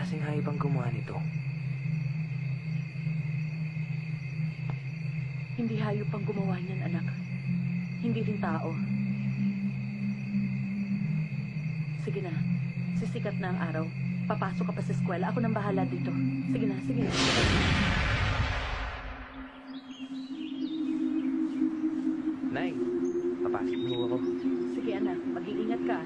klaseng hayop ang gumawa nito? Hindi hayop ang gumawa niyan, anak. Hindi rin tao. Sige na. Sisikat na ang araw. Papasok ka pa sa eskwela. Ako nang bahala dito. Sige na, sige na. Nay, papasok mo ako. Sige, anak. Mag-iingat ka.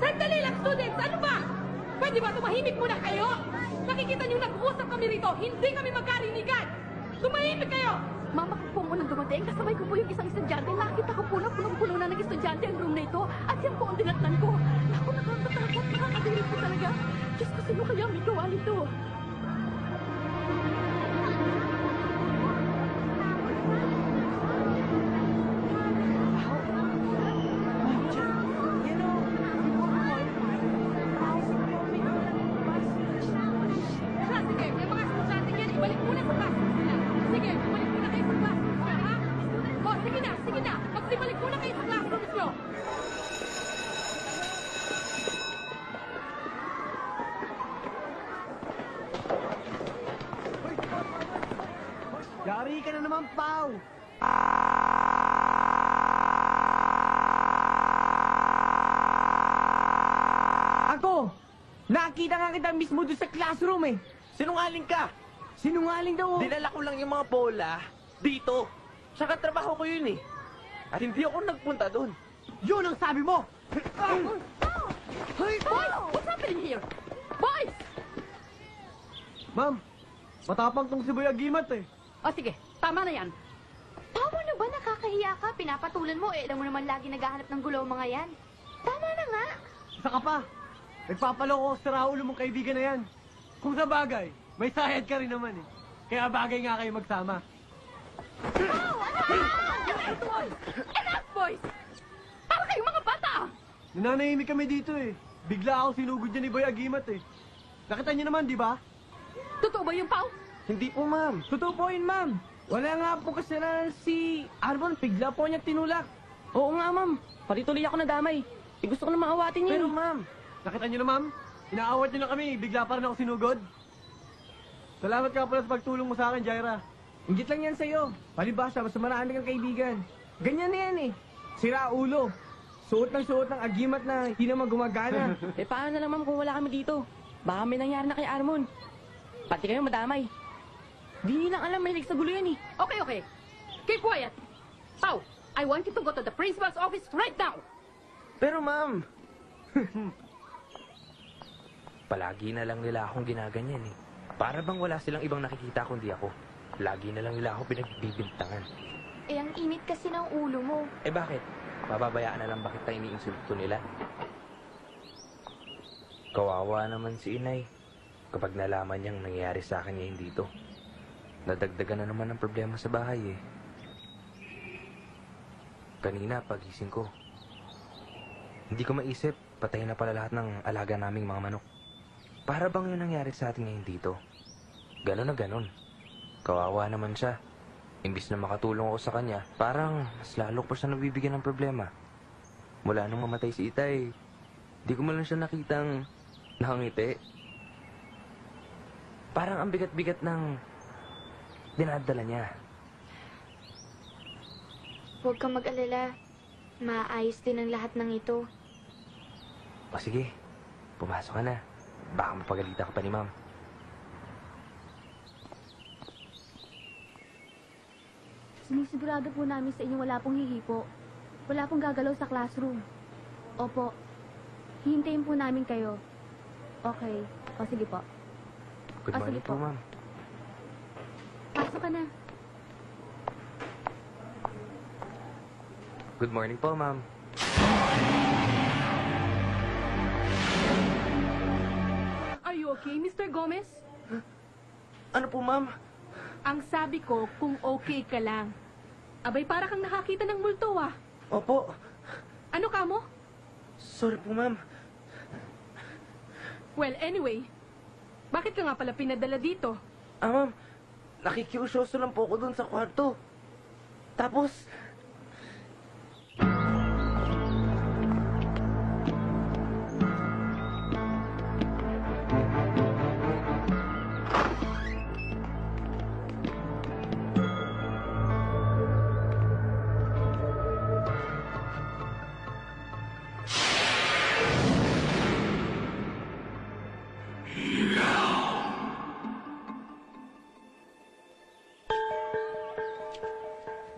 Sandali lang, students! Ano ba? Pwede ba tumahimik muna kayo? Nakikita niyo nag-uusap kami rito. Hindi kami magkarinigan. Tumahimik kayo! Mama ko po munang dumating. Kasabay ko po yung isang estudyante. Nakita ko po na punong-puno na ng estudyante ang room na ito. At yan po ang dinatnan ko. Ako nakakatakot. Nakakadiri po talaga. Diyos ko, sino kaya may gawa nito? Sige, may mga estudyante yan. Ibalik muna sa classroom sila. Sige, ibalik muna kayo sa classroom nyo, ha? O, sige na, sige na. Magsibalik muna kayo sa classroom nyo. Yari ka na naman, Pao! Ako! Nakita nga kita mismo doon sa classroom eh! Sinungaling ka! Sinungaling daw! Dinala ko lang yung mga bola dito. Tsaka trabaho ko yun eh. At hindi ako nagpunta doon. Yun ang sabi mo! Hey, boys! What's happening here? Boys! Ma'am, matapang tong si Boy Agimat eh. O sige, tama na yan. Tama na ba? Nakakahiya ka. Pinapatulan mo. Alam mo naman lagi naghahanap ng gulo mga yan. Tama na nga. Isa ka pa! Nagpapaloko sa Raulo mong kaibigan na yan. Kung sa bagay, may sayad ka rin naman eh. Kaya bagay nga kayo magsama. Enough, boys! Para kayong mga bata! Nananahimik kami dito eh. Bigla ako sinugod niya ni Boy Agimat eh. Nakita niyo naman, di ba? Totoo ba yung Pao? Hindi po, ma'am. Totoo po yun, ma'am. Wala nga po kasalanan si Arbon. Bigla po niya tinulak. Oo nga, ma'am. Pati tuloy ako nadamay. Gusto ko na maawatin yun. Pero ma'am, nakita niyo na ma'am? Inaawat niyo na kami. Bigla pa rin ako sinugod. Salamat ka pala sa pagtulong mo sa akin, Jaira. Ingit lang yan sa'yo. Palibasa, mas marami kang kaibigan. Ganyan na yan eh. Sira ulo. Suot ng agimat na hindi naman gumagana. Eh paano na lang, ma'am, kung wala kami dito? Baka may nangyari na kay Armon. Pati kayo madamay. Di nilang alam mahilig sa gulo yan eh. Okay, okay. Keep quiet. Pao, I want you to go to the principal's office right now. Pero, ma'am. Palagi na lang nila akong ginaganyan eh. Para bang wala silang ibang nakikita kundi ako. Lagi na lang nila ako pinagbibintangan. Eh, ang init kasi ng ulo mo. Eh bakit? Pababayaan na lang ba kita iniinsulto nila? Kawawa naman si inay. Kapag nalaman niyang nangyayari sa akin ngayon dito. Nadagdagan na naman ang problema sa bahay eh. Kanina, pagising ko. Hindi ko maisip, patay na pala lahat ng alaga naming mga manok. Para bang yun nangyari sa atin ngayon dito? Ganon na ganon. Kawawa naman siya. Imbis na makatulong ako sa kanya, parang mas lalo ko siya nabibigyan ng problema. Mula nung mamatay si Itay, di ko man lang siya nakitang nakangiti. Parang ang bigat-bigat ng dinadala niya. Huwag kang mag-alala. Maayos din ang lahat ng ito. O sige, pumasok ka na. Baka mapagalitan ka pa ni ma'am. Sinisigurado po namin sa inyo wala pong hihipo. Wala pong gagalaw sa classroom. Opo. Hihintayin po namin kayo. Okay. O sige po. Good Ah, morning sige po, po. ma'am. Pasok ka na. Good morning po, ma'am. Are you okay, Mr. Gomez? Ano po, ma'am? Ang sabi ko, kung okay ka lang. Abay, para kang nakakita ng multo, ah. Opo. Ano ka mo? Sorry po, ma'am. Well, anyway, bakit ka nga pala pinadala dito? Ma'am. Nakikiusyoso lang po ako dun sa kwarto. Tapos,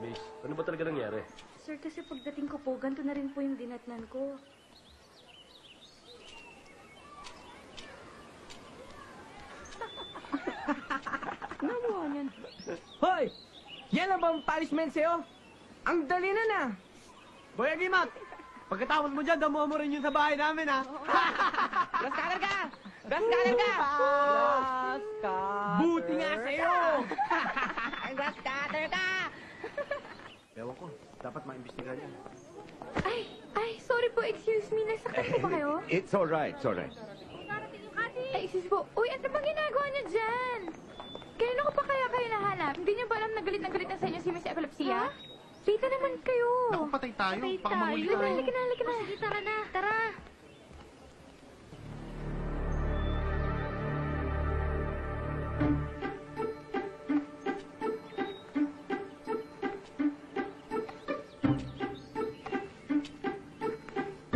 Miss, ano ba talaga nangyari? Sir, kasi pagdating ko po, ganito na rin po yung dinatnan ko. Namuha niyan. Hoy! Yan ang bang punishment sa'yo? Ang dali na na! Boy Agimat! Pagkatapos mo dyan, damuha mo rin yun sa bahay namin, ha? Gaskalan ka! Gaskalan ka! Buti nga sa'yo! Gaskalan ka! Ewan ko, dapat maimbestigahan yan. Ay, sorry po, excuse me. Nasaktan po ba kayo? It's all right, it's all right. Ay, excuse po. Uy, ano bang ginagawa niya dyan? Kanino ko pa kaya kayo nahanap? Hindi niyo ba alam na galit na sa inyo si Miss Epilepsia? Tita naman kayo. Naku, patay tayo. Patay Baka mahuli tayo. tayo. Halika na, halika na. Sige, tara na. Tara.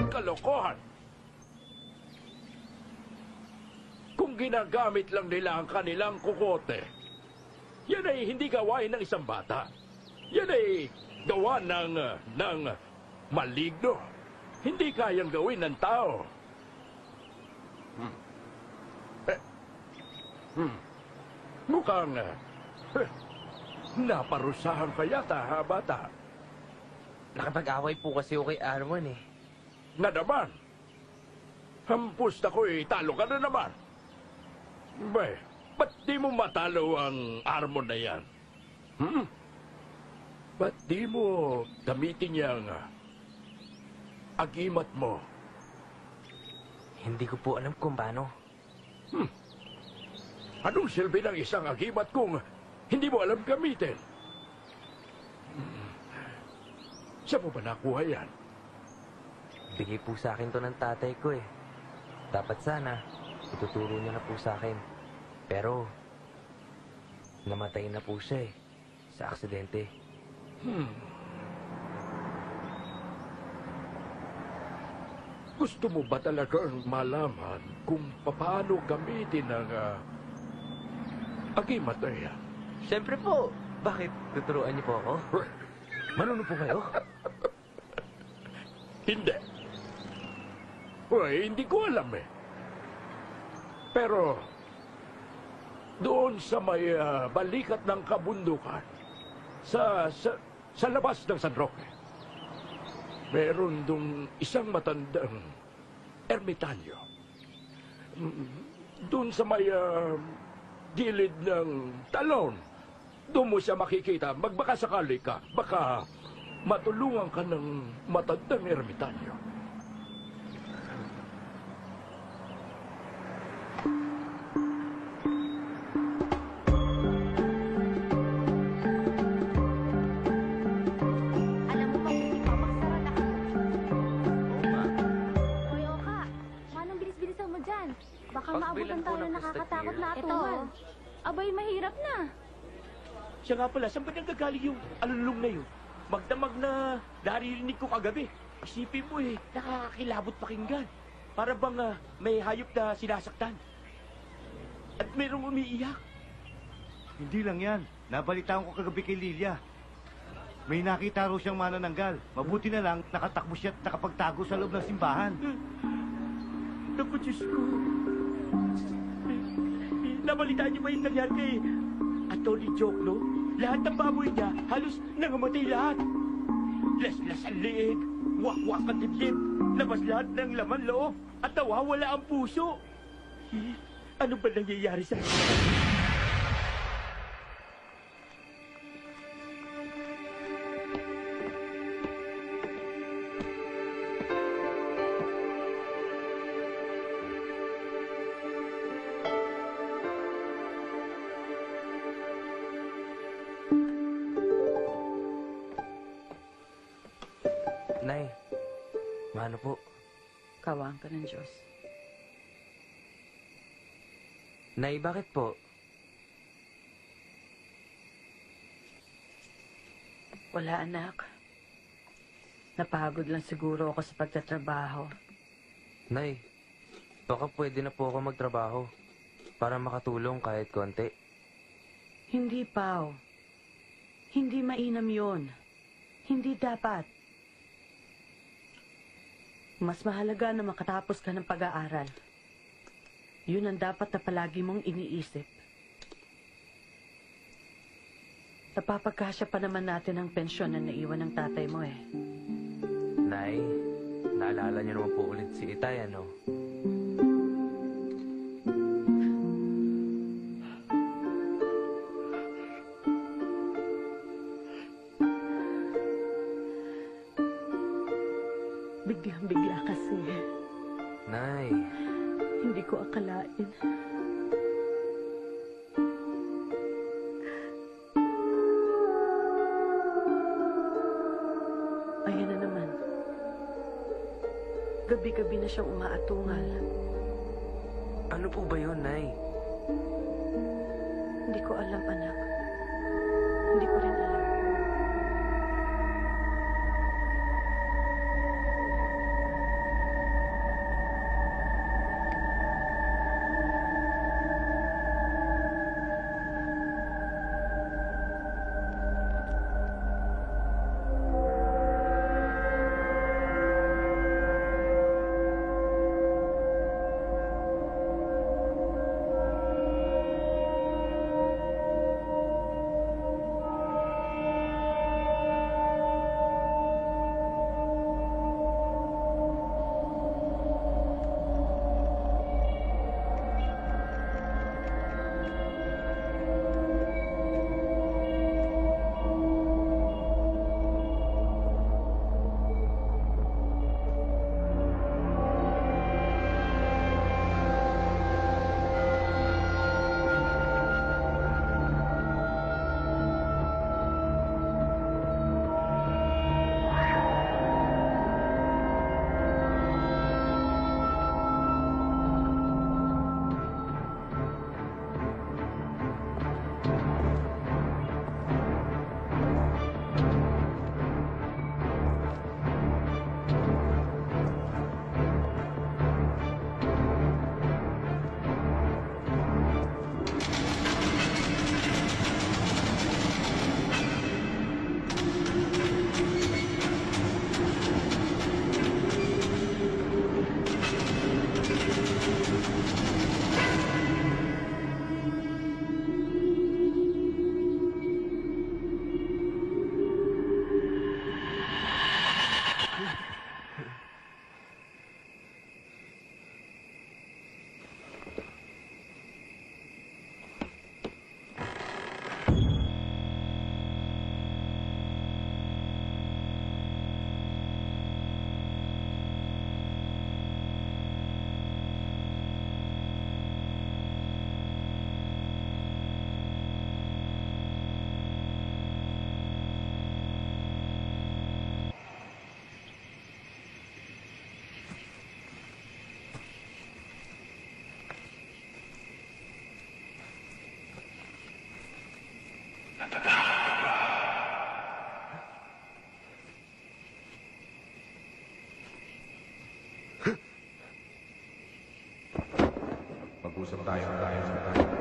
Kalokohan! Kung ginagamit lang nila ang kanilang kukote, yan ay hindi gawain ng isang bata. Yan ay gawa ng maligno. Hindi kayang gawin ng tao. Mukhang naparusahan ka yata, ha, bata? nakipag-away po kasi ako kay Armon eh. Nga naman. Hampus na ko talo ka na naman. Bay, ba't di mo matalo ang armor na yan? Ba't di mo gamitin yung agimat mo? Hindi ko po alam kung paano. Anong silbi ng isang agimat kung hindi mo alam gamitin? Saan mo ba nakuha yan? Bigay po sa akin to ng tatay ko eh. Dapat sana, ituturo niya na po sa akin. Pero, namatay na po siya eh. Sa aksidente. Gusto mo ba talagang malaman kung paano gamitin ang agimat na yan? Siyempre po. Bakit? Tuturuan niyo po ako? Marunong po kayo? Hindi. Uy, hindi ko alam eh. Pero, doon sa may balikat ng kabundukan, sa labas ng San Roque, meron dong isang matandang ermitanyo. Doon sa may gilid ng talon, doon mo siya makikita. Magbaka sakali ka, baka matulungan ka ng matandang ermitanyo. Alam mo ba, hindi pa magsara na ka. Hoy, Oka. Manong bilis-bilisan mo dyan. Baka Pagbilan maabutan po tayo ng ng Costa nakakatakot Clear. na atuman. Abay, mahirap na. Siya nga pala, saan ba nanggagaling yung alulong na yun? magdamag na naririnig ko kagabi. Isipin mo nakakakilabot pakinggan. Para bang may hayop na sinasaktan. At mayroong umiiyak. Hindi lang yan. Nabalitaan ko kagabi kay Lilia. May nakita raw siyang manananggal. Mabuti na lang, nakatakbo siya at nakapagtago sa loob ng simbahan. Naku, Diyos ko. Nabalitaan niyo ba yung nangyari kay Atty. Joklo? Lahat ng baboy niya, halos nangamatay lahat. Las-las ang leeg, wak-wak ang dibdib, labas lahat ng laman loob, at nawawala ang puso. Ano ba nangyayari sa akin? Nay, mano po? Kawang ka ng Diyos. Nay, bakit po? Wala, anak. Napagod lang siguro ako sa pagtatrabaho. Nay, baka pwede na po ako magtrabaho para makatulong kahit konti. Hindi, Pao. Hindi mainam yun. Hindi dapat. Mas mahalaga na makatapos ka ng pag-aaral. Yun ang dapat na palagi mong iniisip. Napapagkasya pa naman natin ang pensyon na naiwan ng tatay mo eh. Nay, naalala niyo naman po ulit si Itay, ano? Biglang-bigla kasi. Nay, Hindi ko akalain. Ayan na naman. Gabi-gabi na siyang umaatungal. ano po ba yun, Nay? Hindi ko alam, anak. Hindi ko rin alam. Mag-usap tayo sa tayo.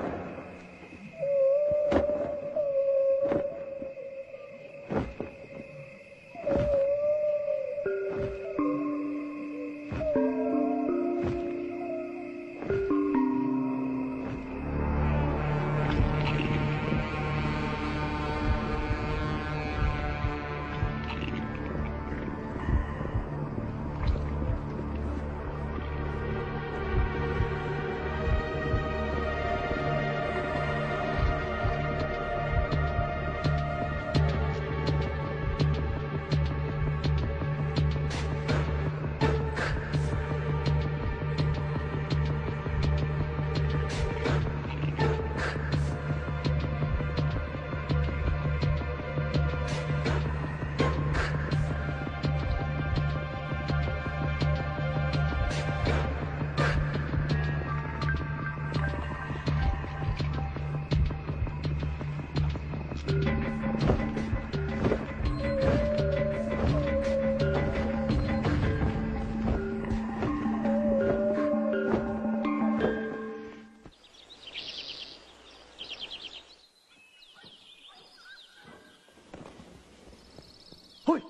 Hoy!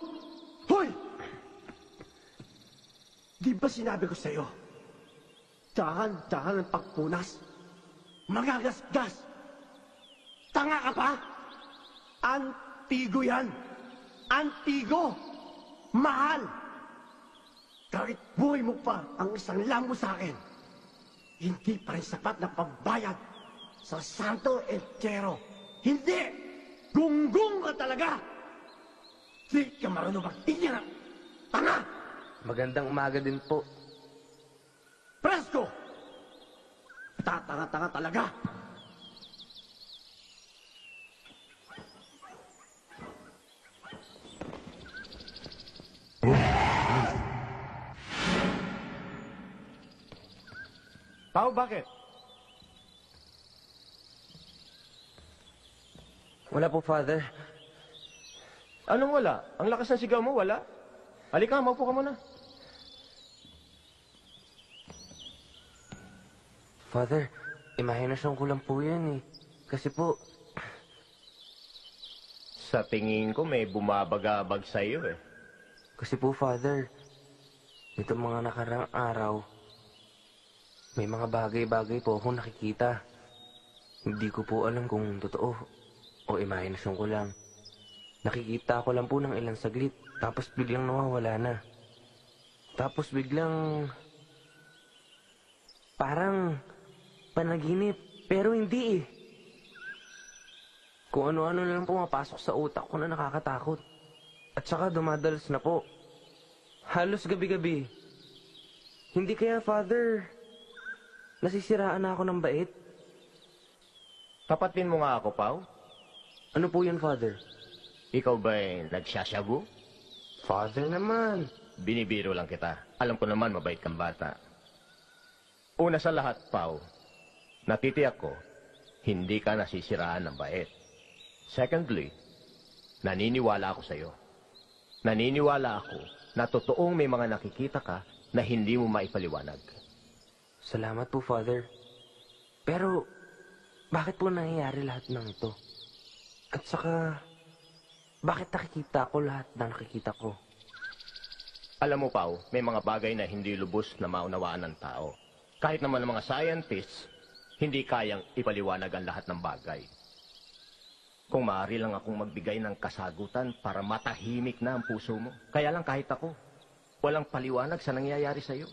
Hoy! Di ba sinabi ko sa'yo? Dahan-dahan ang pagpunas. Magagasgas. Tanga ka pa? Antigo yan. Antigo. Mahal. Kahit buhay mo pa ang isang lamo sa akin, hindi pa rin sapat na pambayad sa Santo Entero. Hindi! Gunggong ka talaga! Di ka marunong mag-inya! Tanga! Magandang umaga din po. Presko! Tatanga-tanga talaga! Pao, bakit? Wala po, Father. Anong wala? Ang lakas ng sigaw mo, wala? Halika, maupo ka muna. Father, imahinasyon ko lang po yan eh. Kasi po, Sa tingin ko may bumabagabag sa iyo eh. kasi po, Father, itong mga nakarang araw, may mga bagay-bagay po akong nakikita. Hindi ko po alam kung totoo o imahinasyon ko lang. Nakikita ko lang po ng ilang saglit, tapos biglang nawawala na. Tapos biglang parang panaginip, pero hindi eh. Kung ano-ano lang pumapasok sa utak ko na nakakatakot. At saka dumadalas na po. Halos gabi-gabi. Hindi kaya, Father, nasisiraan na ako ng bait? Tapatin mo nga ako, Pao. Ano po yun, Father? Ikaw ba'y nagsasyago? Father naman. Binibiro lang kita. Alam ko naman mabait kang bata. Una sa lahat, Pao, natitiyak ko, hindi ka nasisiraan ng bait. Secondly, naniniwala ako sa'yo. Naniniwala ako na totoong may mga nakikita ka na hindi mo maipaliwanag. Salamat po, Father. Pero, bakit po nangyayari lahat ng ito? At saka, bakit nakikita ko lahat na nakikita ko? Alam mo, Pao, may mga bagay na hindi lubos na maunawaan ng tao. Kahit naman ang mga scientists, hindi kayang ipaliwanag ang lahat ng bagay. Kung maaari lang akong magbigay ng kasagutan para matahimik na ang puso mo. Kaya lang kahit ako, walang paliwanag sa nangyayari sa'yo.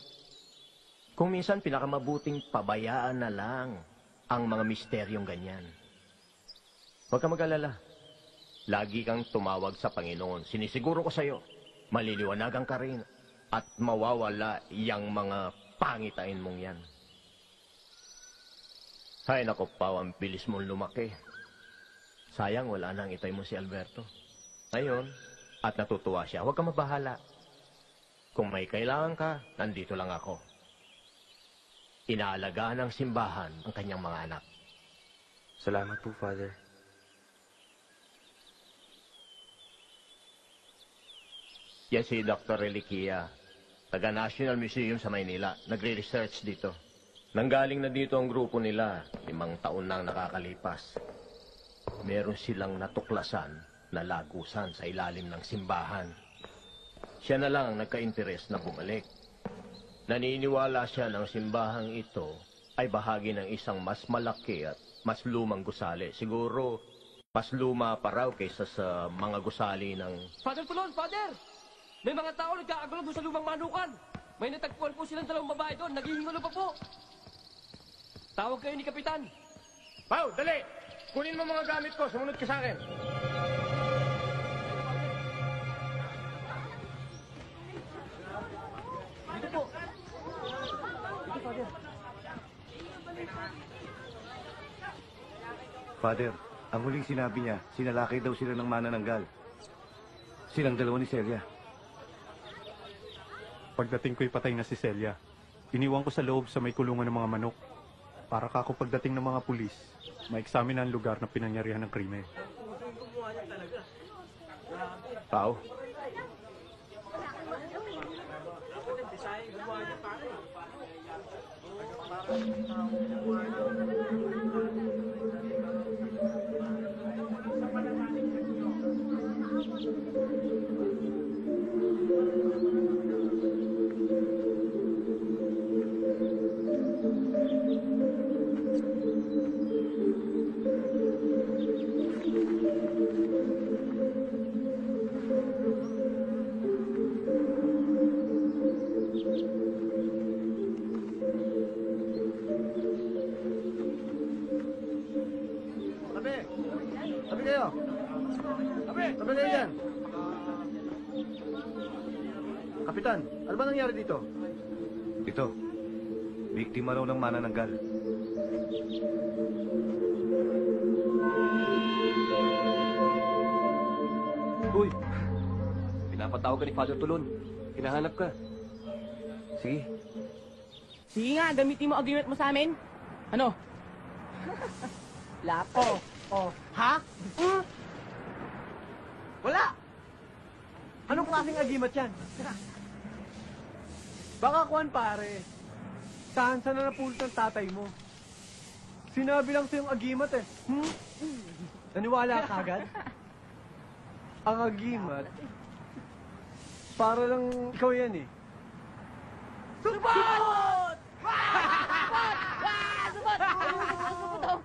Kung minsan pinakamabuting pabayaan na lang ang mga misteryong ganyan. Huwag ka mag-alala. Lagi kang tumawag sa Panginoon. Sinisiguro ko sa'yo, maliliwanagan ka rin at mawawala yang mga pangitain mong yan. Hay nako, Pao, ang bilis mong lumaki. Sayang, wala nang itay mo si Alberto. Ngayon, at natutuwa siya, huwag ka mabahala. Kung may kailangan ka, nandito lang ako. Inaalagaan ng simbahan ang kanyang mga anak. Salamat po, Father. Yan si Dr. Reliquia, taga National Museum sa Maynila. Nagre-research dito. Nanggaling na dito ang grupo nila, 5 taon nang nakakalipas. Meron silang natuklasan na lagusan sa ilalim ng simbahan. Siya na lang ang nagka-interes na bumalik. Naniniwala siya ng simbahang ito ay bahagi ng isang mas malaki at mas lumang gusali. Siguro, mas luma pa raw kaysa sa mga gusali ng... Father Tulon, Father! May mga tao nagkakagulo doon sa lumang manukan. May natagpuan po silang 2 babae doon. Naghihingulo pa po. Tawag kayo ni Kapitan. Pao, dali! Kunin mo mga gamit ko. Sumunod ka sa akin. Dito po. Dito, Father. Father, ang huling sinabi niya, sinalakay daw sila ng manananggal. Silang 2 ni Celia. Pagdating ko'y patay na si Celia. Iniwan ko sa loob sa may kulungan ng mga manok. Para kako pagdating ng mga pulis, ma-examine ang lugar na pinangyarihan ng krimen. Pao, Tabi kayo. Tabi kayo dyan. Kapitan, ano ba nangyari dito? Ito, biktima raw ng manananggal. Uy, pinapatawag ka ni Father Tulon. Hinahanap ka. Sige. Sige nga, gamitin mo agreement mo sa amin. Ano? Lapo. Oh, ha? Wala! Anong klaseng agimat yan? Baka kuwan pare. Saan na napulot ng tatay mo? Sinabi lang sa'yong agimat eh. Naniwala ka agad? Ang agimat, para lang ikaw yan eh. Subot! Subot! Subot! Subot!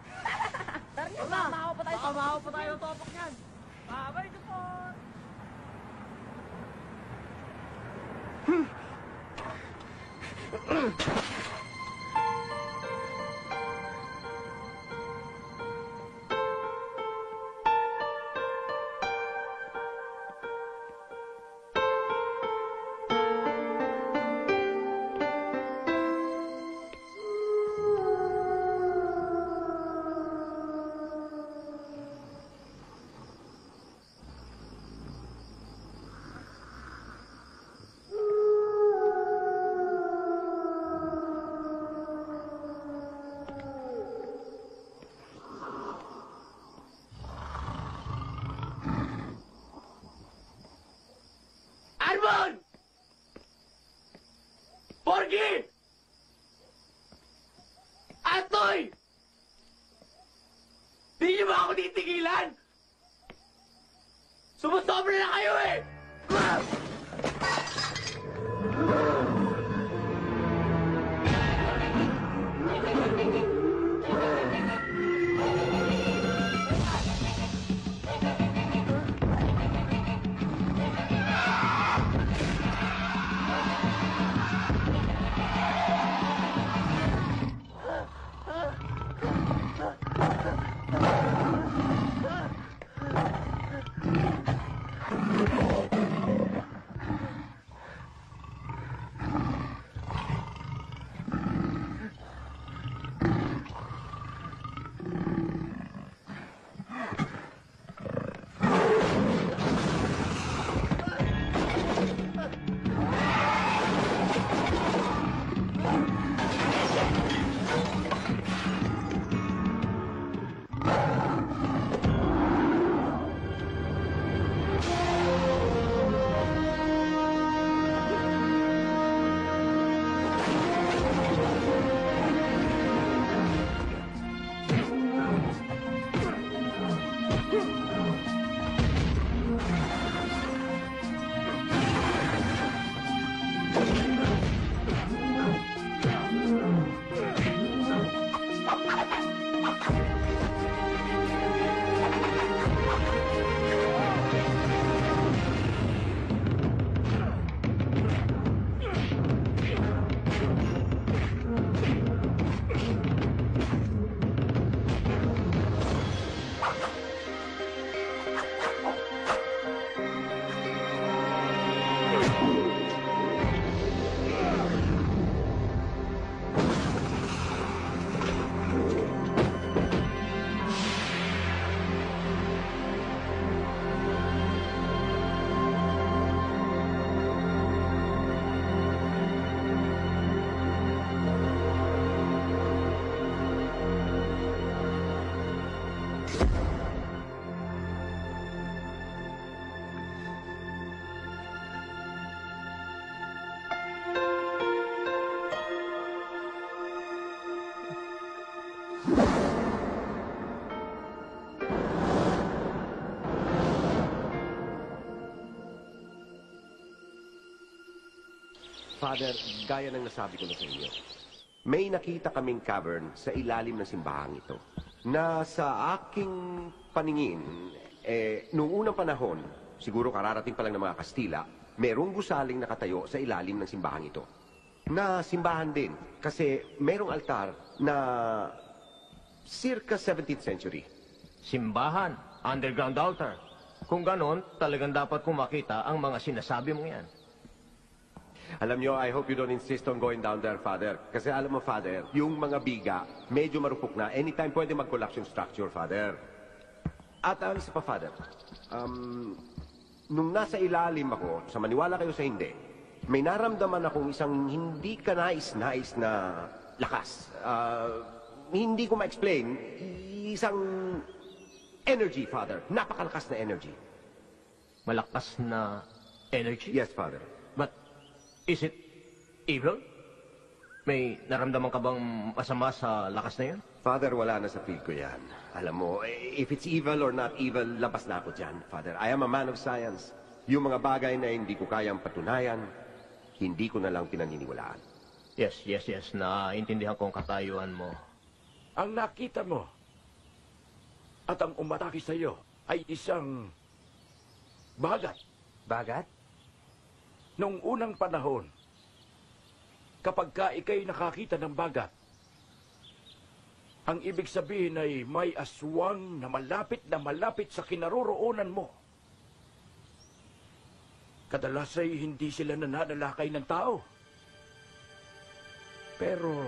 Tara niya, mahaw pa tayo. Baka mahaw pa tayo ng topak niyan. Babay, support! Armon! Porgy! Atoy! Di niyo ba ako titigilan? Sumusobra na kayo eh! Father, gaya ng nasabi ko na sa inyo, may nakita kaming cavern sa ilalim ng simbahang ito na sa aking paningin, noong unang panahon, siguro kararating pa lang ng mga Kastila, merong gusaling nakatayo sa ilalim ng simbahang ito. Na simbahan din, kasi merong altar na circa 17th century. Simbahan, underground altar. Kung ganon, talagang dapat kong makita ang mga sinasabi mong yan. Alam nyo, I hope you don't insist on going down there, Father. Kasi alam mo, Father, yung mga biga, medyo marupok na. Anytime pwede mag-collapse yung structure, Father. At ano pa, Father? Nung nasa ilalim ako, sa maniwala kayo sa hindi, may naramdaman akong isang hindi ka nais-nais na lakas. Hindi ko ma-explain. Isang energy, Father. Napakalakas na energy. Malakas na energy? Yes, Father. But, is it evil? May naramdaman ka bang masama sa lakas na yan? Father, wala na sa feel ko yan. Alam mo, if it's evil or not evil, labas na ako dyan, Father. I am a man of science. Yung mga bagay na hindi ko kayang patunayan, hindi ko na lang pinaniniwalaan. Yes. Naintindihan ko ang katayuan mo. Ang nakita mo at ang umatake sa iyo ay isang bagat. Bagat? Noong unang panahon, kapag ka ikay nakakita ng bagat, ang ibig sabihin ay may aswang na malapit sa kinaroroonan mo. Kadalas ay hindi sila nananalakay ng tao. Pero,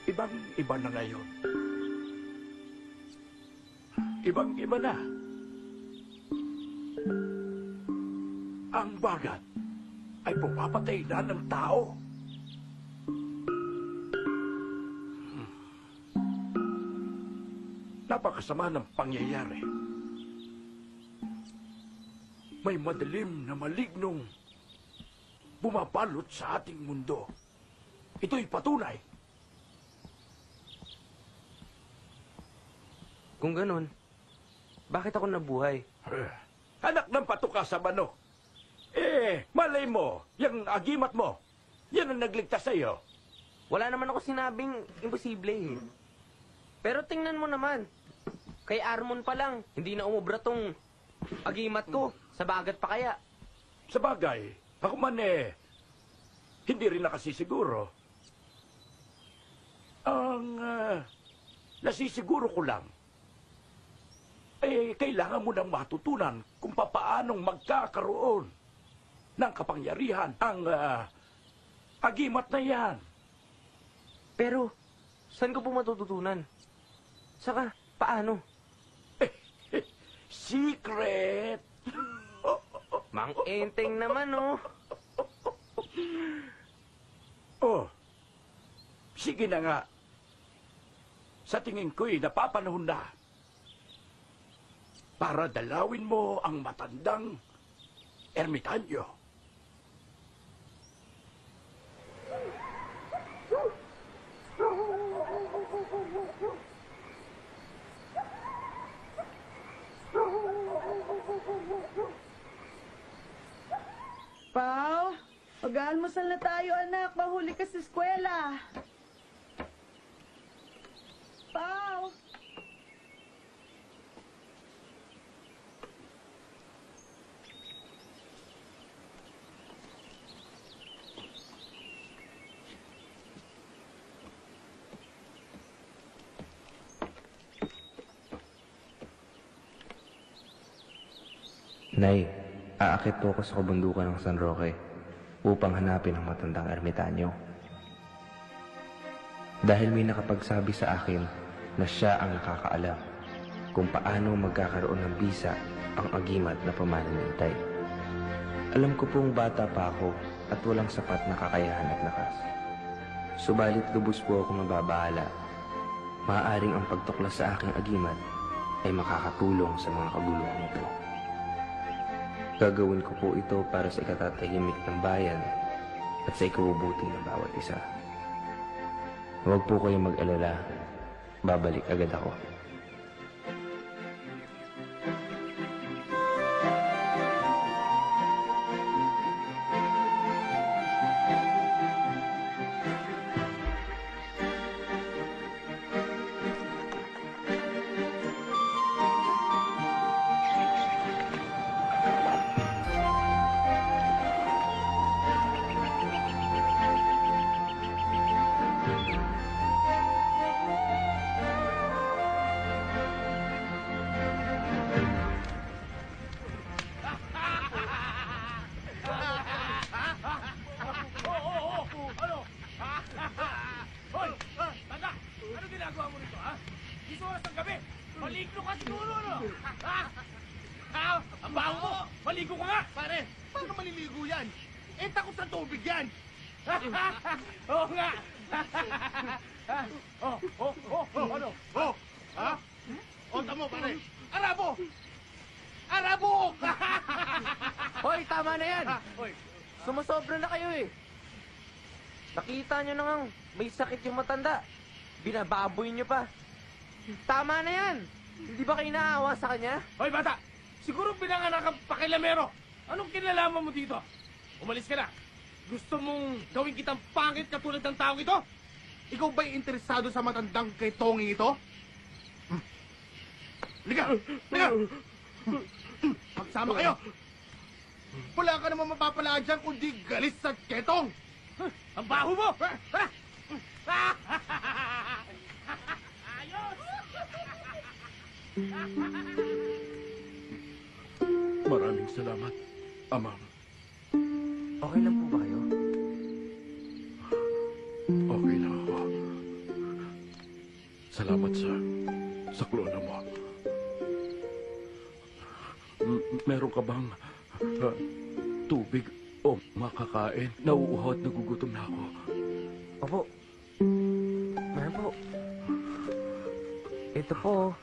ibang-iba na ngayon. Ibang-iba na. Ang bagat ay pumapatay na ng tao. Napakasama ng pangyayari. May madilim na malignong bumabalot sa ating mundo. Ito'y patunay. Kung ganun, bakit ako nabuhay? Anak ng patuka sa manok. Malay mo, yung agimat mo, yan ang nagligtas sa iyo. Wala naman ako sinabing imposible eh. Pero tingnan mo naman, kay Armon pa lang, hindi na umubra tong agimat ko. Sa bagat pa kaya? Sa bagay, ako man hindi rin nakasisiguro. Ang nasisiguro ko lang, kailangan mo nang matutunan kung papaanong magkakaroon ng kapangyarihan ang agimat na yan. Pero, saan ko po matututunan? Saka, paano? Secret! Mang Enteng naman, oh. Oh, sige na nga. Sa tingin ko'y napapanahon na para dalawin mo ang matandang ermitanyo. Pao, mag-aalmusal na tayo, anak. Mahuli ka sa eskwela. Pao! Nay, aakit po ako sa kabundukan ng San Roque upang hanapin ang matandang ermitanyo. Dahil may nakapagsabi sa akin na siya ang nakakaalam kung paano magkakaroon ng bisa ang agimat na pamananintay. Alam ko pong bata pa ako at walang sapat na kakayahan at lakas. Subalit lubos po ako mababahala. Maaaring ang pagtuklas sa aking agimat ay makakatulong sa mga kaguluhan nito. Gagawin ko po ito para sa ikatatahimik ng bayan at sa ikabubuti ng bawat isa. Huwag po kayong mag-alala. Babalik agad ako. Pare, paano maliligo yan? Eh, takot sa tubig yan! Oo nga! Ano? Oh! Ha? O, tamo, pare! Arabo! Arabo! Hoy, tama na yan! Hoy, Sumasobra na kayo eh. Nakita nyo na ngang may sakit yung matanda. Binababoy nyo pa. Tama na yan! Hindi ba kayo naawa sa kanya? hoy bata! Siguro pinanganak kang pakilamero. Anong kinalaman mo dito? Umalis ka na. Gusto mong gawin kitang pangit katulad ng taong ito? Ikaw ba'y interesado sa matandang kay Tongi ito? Liga! Liga! Magsama kayo! Wala ka naman mapapalaan dyan kundi galis sa ketong! Ang baho mo! Ayos! Maraming salamat, Amang. Okay lang po ba kayo? Okay lang ako. Salamat sa klona mo. Meron ka bang tubig o makakain? Nauuhaw at nagugutom na ako. Opo. Meron po. Ito po.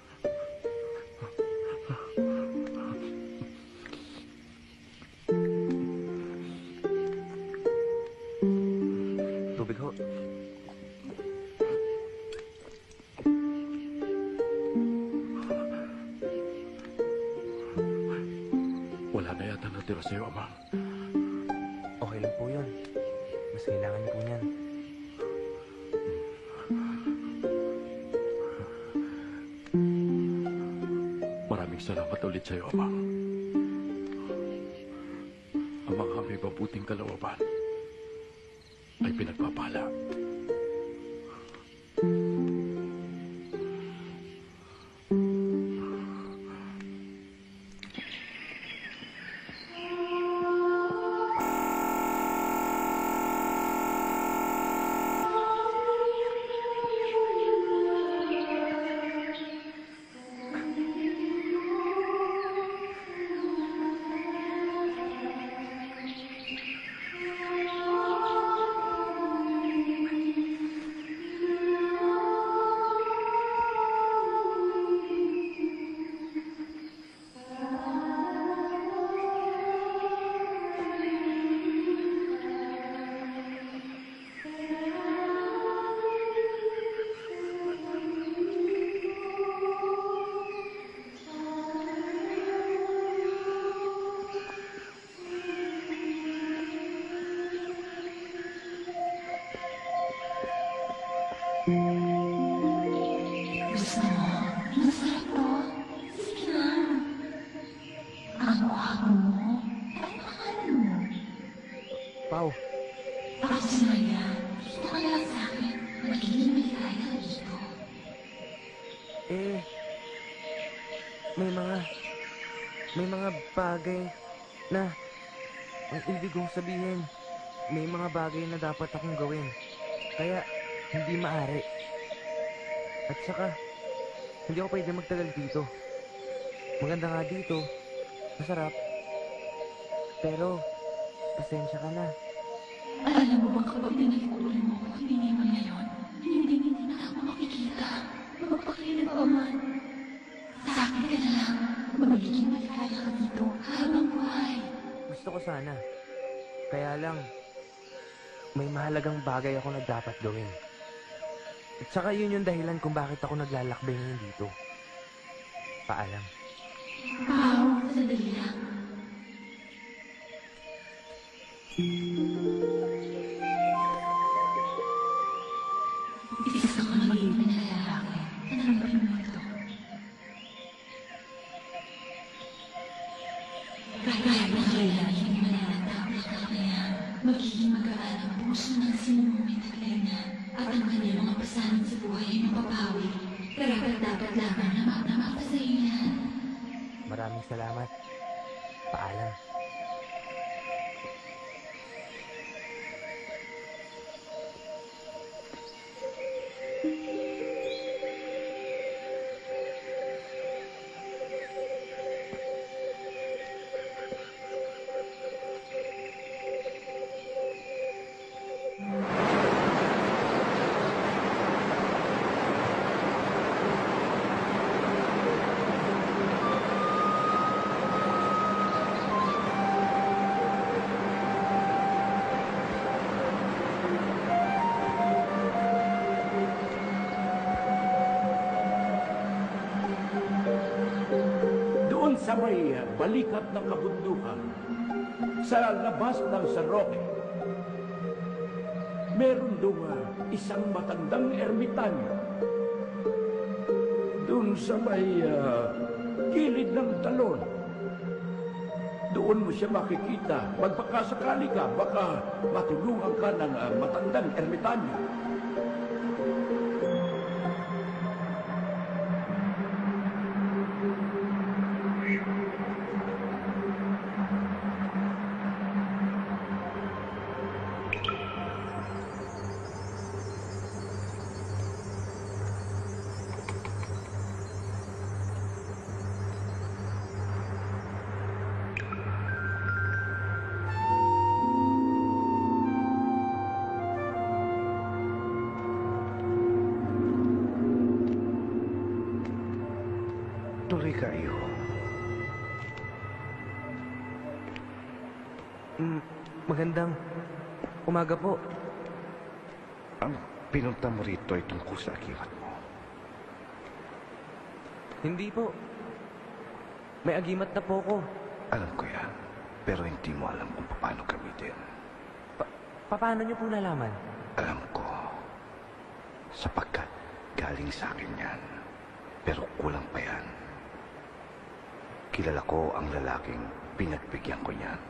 Tubig ho. Wala na yata natira sa'yo, Amang. Okay lang po yun. Mas kailangan niyo po niyan. Maraming salamat ulit sa'yo, Amang. Ang mga may mabuting kalawaban ay pinagpapala. Gusto mo? Masarap to. Sige lang. Ang wago mo? Ang pangalan mo? Pao. Ako si Maya. Gusto ka lang sa akin. Magiging maligaya ka dito. Eh, may mga bagay na, ang ibig kong sabihin, may mga bagay na dapat akong gawin. Kaya, hindi maaari. At saka, hindi ako pwede magtagal dito. Maganda nga dito, masarap. Pero, pasensya ka na. Alam mo bang kapag tinalikuran mo at iniwan ngayon, hindi na ako makikita. Magpakailan pa man. Sa akin ka na lang. Magiging maligaya ka dito habang buhay. Gusto ko sana. Kaya lang, may mahalagang bagay ako na dapat gawin. At saka yun yung dahilan kung bakit ako naglalakbay ngayon dito. Paalam. Pao, sandali lang. Isa ka magiging na lalaki. Tanggapin mo ito. Kahit na kailan hindi mananatapos ka kaya, magiging magaan ang puso ng sinumong may taglayan at ang kanyang mga pasanin sa buhay ay mapapawi. Dapat lamang na mapasayo yan. Maraming salamat. Paalam. may balikat ng kabundukan sa labas ng San Roque. Meron doon isang matandang ermitanyo. Doon sa may gilid ng talon. Doon mo siya makikita. Magpakasakali ka, baka matulungan ka ng matandang ermitanyo. Tuloy kayo. Magandang umaga po. Ang pinunta mo rito ay tungkol sa agimat mo. Hindi po. May agimat na po ko. Alam ko yan, pero hindi mo alam kung paano gamitin. Paano niyo po nalaman? Alam ko. Sapagkat galing sa akin yan. Pero kulang pa yan. Kilala ko ang lalaking pinagbigyan ko niyan.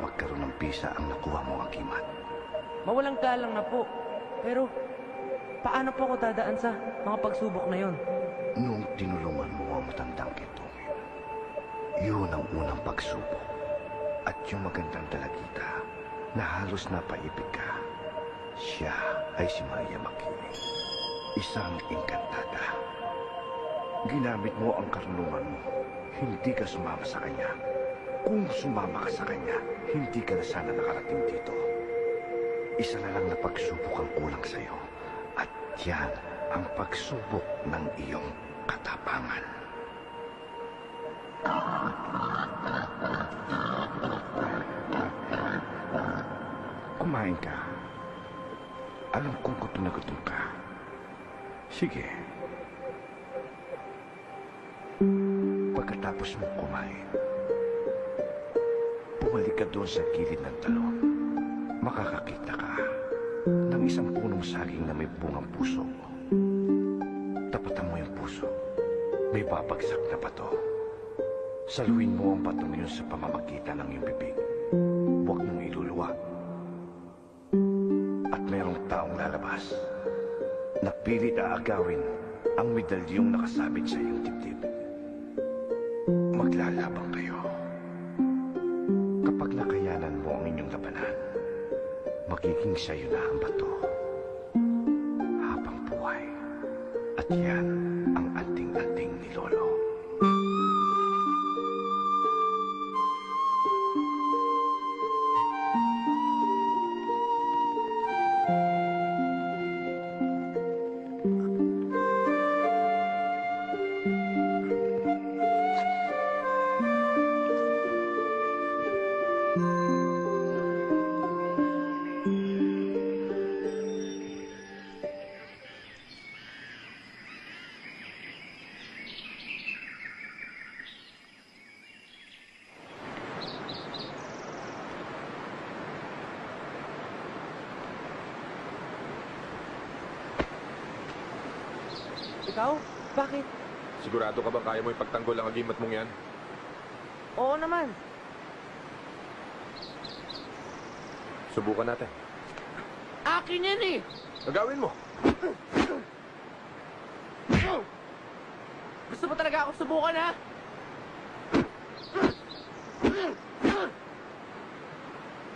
Magkaroon ng bisa ang nakuha mong agimat. Mawalang galang na po. Pero, paano po ako dadaan sa mga pagsubok na yon? Nung tinulungan mo ang matandang ito, yun ang unang pagsubok. At yung magandang dalagita na halos napaibig ka, siya ay si Maria Makiling. Isang engkantada. Ginamit mo ang karunungan mo. Hindi ka sumama sa kanya. Kung sumama ka sa kanya, hindi ka na sana nakarating dito. Isa na lang na pagsubok ang kulang sa'yo. At yan ang pagsubok ng iyong katapangan. Kumain ka. Alam kong gutom na gutom ka. Sige. Pagkatapos mo kumain, bumalik ka doon sa gilid ng talon. Makakakita ka ng isang punong saging na may bungang puso. Tapatan mo yung puso. May babagsak na bato. Saluin mo ang batong yun sa pamamagitan ng iyong bibig. Huwag mong iluluwa. At mayroong taong lalabas. Napilit aagawin ang medalyong nakasabit sa iyong dibdib. Maglalabang kayo. Kapag nakayanan mo ang inyong labanan, magiging sa'yo na ang bato habang buhay. At yan ang anting-anting ni Lolo. Ikaw? Bakit? Sigurado ka ba kaya mo ipagtanggol ang agimat mong yan? Oo naman. Subukan natin. Akin yan eh! Gagawin mo! Gusto mo talaga ako subukan, ha?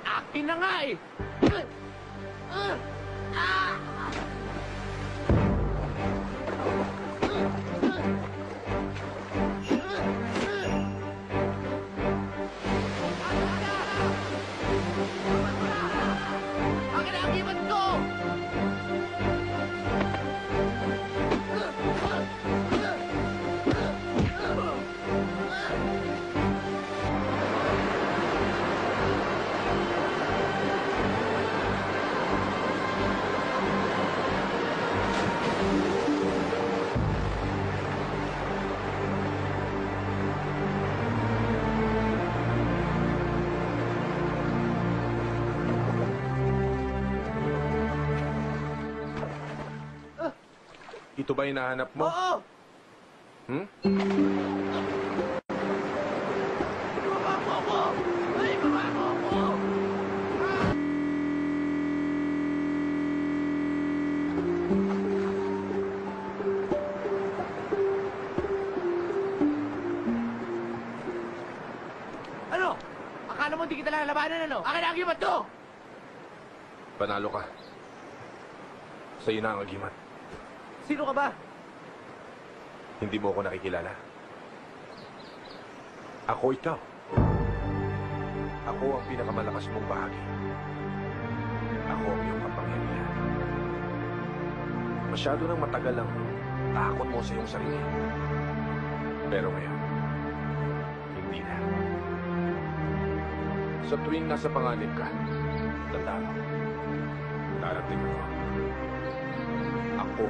Akin na nga eh! Akin na ang iwan ko! Ito ba hinahanap mo? Oo! Hmm? Ibaba mo ako! Ay, ibaba mo ako! Ano? Akala mo di kita lalabanan, ano? Akin ang agimat to! Panalo ka. Sa'yo na ang agimat. Sino ka ba? Hindi mo ako nakikilala. Ako ikaw. Ako ang pinakamalakas mong bahagi. Ako ang iyong kapangyarihan. Masyado nang matagal ang takot mo sa iyong sarili. Pero ngayon, hindi na. Sa tuwing nasa panganib ka, tandaan mo, darating ako. Ako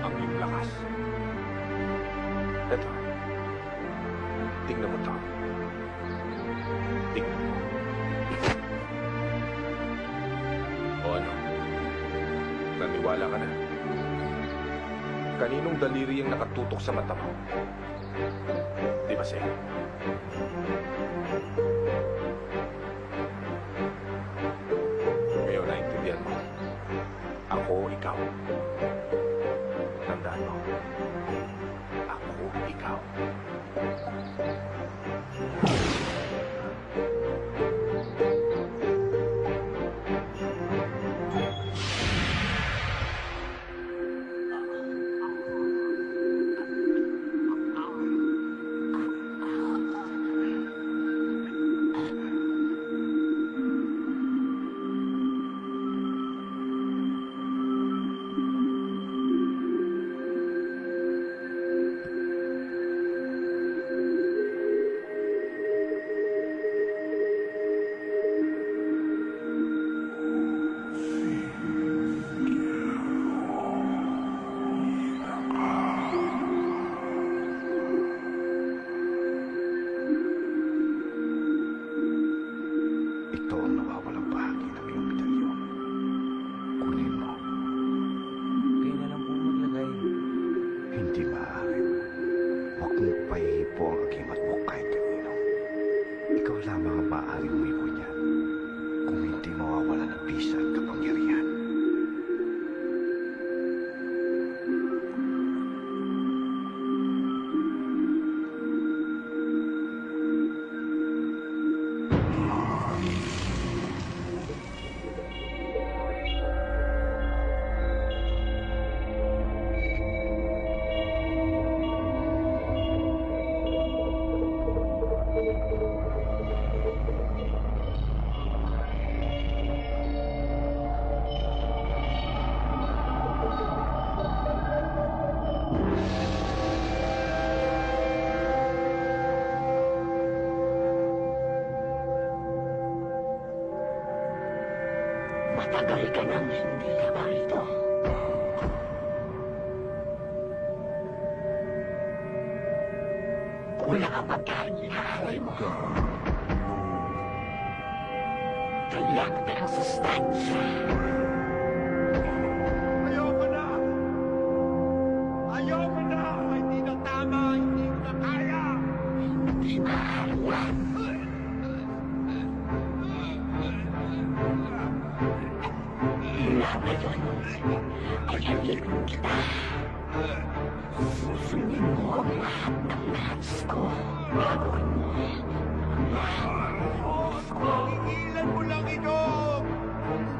ang iyong lakas. Eto, tingnan mo to. Tingnan mo. O ano? Naniwala ka na? Kaninong daliri ang nakatutok sa mata mo? Di ba sa'yo? Ngayon, naintindihan mo. Ako, ikaw. Tandaan mo. Ako, ikaw. Ito ang nawawalang bahagi ng iyong medalyon. Kunin mo. Kayo na lang po maglagay. Hindi maaari. Huwag mong pahihipo ang agimat mo kahit kanino. Ikaw lamang ang maaaring umipo niyan kung hindi mawawala ng bisa at kapangyarihan. Matagal ka nang hindi ka ba rito? Wala ka pagkain inahalay mo. Kailangan ka ng sustansya. Ayoko na! Ayoko na! Hindi na tama! Hindi ko na kaya! Hindi maaari yan. Mula ngayon, ay halikan kita. Susundin mo ang lahat ng nais ko. Gagawin mo ang lahat ng nais ko. Tigilan mo lang ito!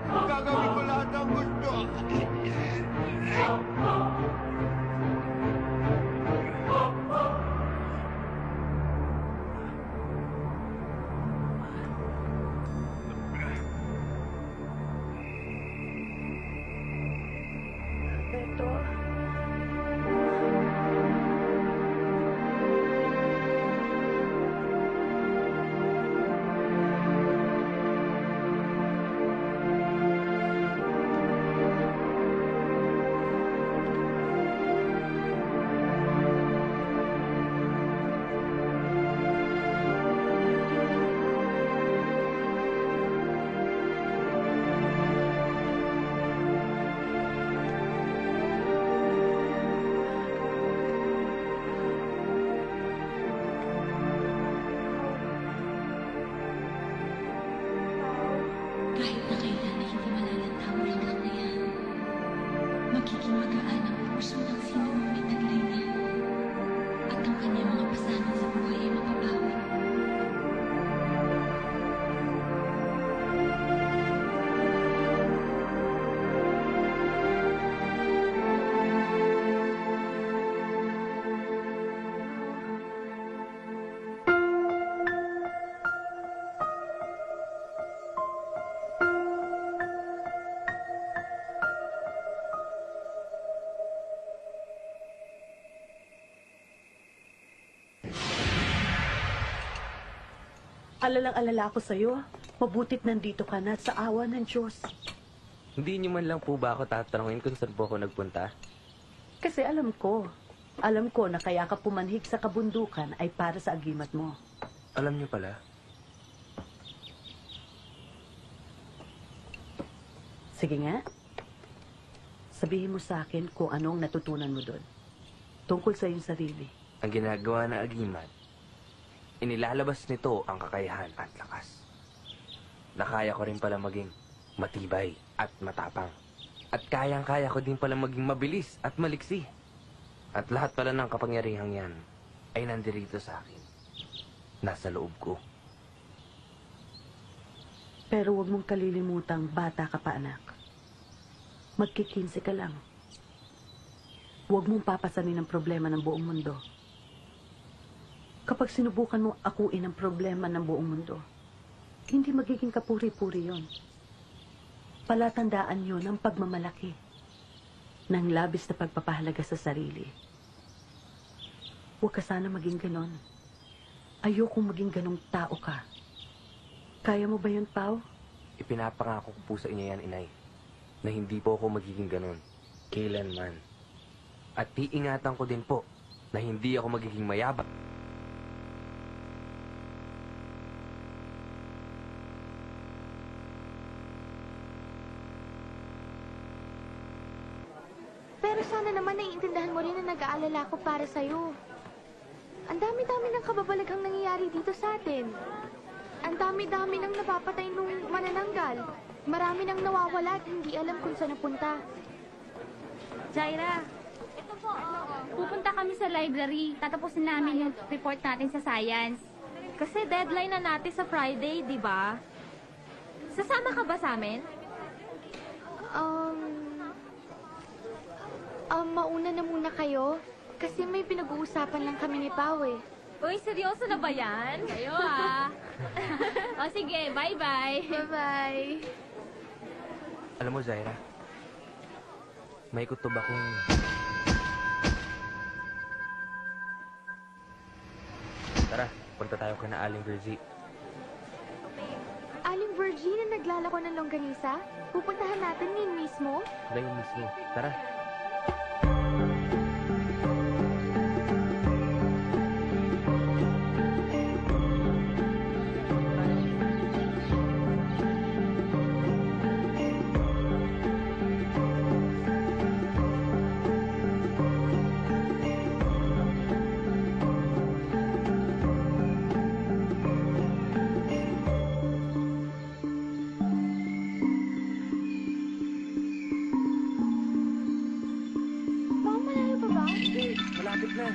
Gagawin ko lahat ng gusto! at ang kanyang mga pasanin sa buhay ay mapapawi. Alalang-alala ako sa'yo. Mabutit nandito ka na sa awa ng Diyos. Hindi niyo man lang po ba ako tatanungin kung saan po ako nagpunta? Kasi alam ko na kaya ka pumanhig sa kabundukan ay para sa agimat mo. Alam niyo pala. Sige nga. Sabihin mo sa akin kung anong natutunan mo doon. Tungkol sa iyong sarili. Ang ginagawa ng agimat, inilalabas nito ang kakayahan at lakas. Nakaya ko rin pala maging matibay at matapang. At kayang-kaya ko din pala maging mabilis at maliksi. At lahat pala ng kapangyarihang yan ay nandirito sa akin. Nasa loob ko. Pero huwag mong kalilimutang bata ka pa, anak. Magkikinsi ka lang. Huwag mong papasanin ang problema ng buong mundo. Kapag sinubukan mo akuin ang problema ng buong mundo, hindi magiging kapuri-puri yon. Palatandaan yun ang pagmamalaki ng labis na pagpapahalaga sa sarili. Huwag ka sana maging ganon. Ayokong maging ganong tao ka. Kaya mo ba yun, Pao? Ipinapangako ko po sa inyo yan, Inay, na hindi po ako magiging ganon. Kailanman. At iingatan ko din po na hindi ako magiging mayabang. Pero sana naman naiintindihan mo rin na nag-aalala ko para sa'yo. Ang dami-dami ng kababalaghang nangyayari dito sa atin. Ang dami-dami ng napapatay nung manananggal. Marami nang nawawala at hindi alam kung saan napunta. Jaira, ito po, pupunta kami sa library. Tatapusin namin yung report natin sa science. Kasi deadline na natin sa Friday, di ba? Sasama ka ba sa amin? Mauna na muna kayo. Kasi may pinag-uusapan lang kami ni Pao eh. Uy, seryoso na ba yan? Kayo ah. O sige, bye-bye. Bye-bye. Alam mo, Zaira, may kutob akong... Tara, punta tayo kay na Aling Virgie. Aling Virgie na naglalako ng longganisa? Pupuntahan natin ngayon mismo? Ngayon mismo. Tara. Malapit na.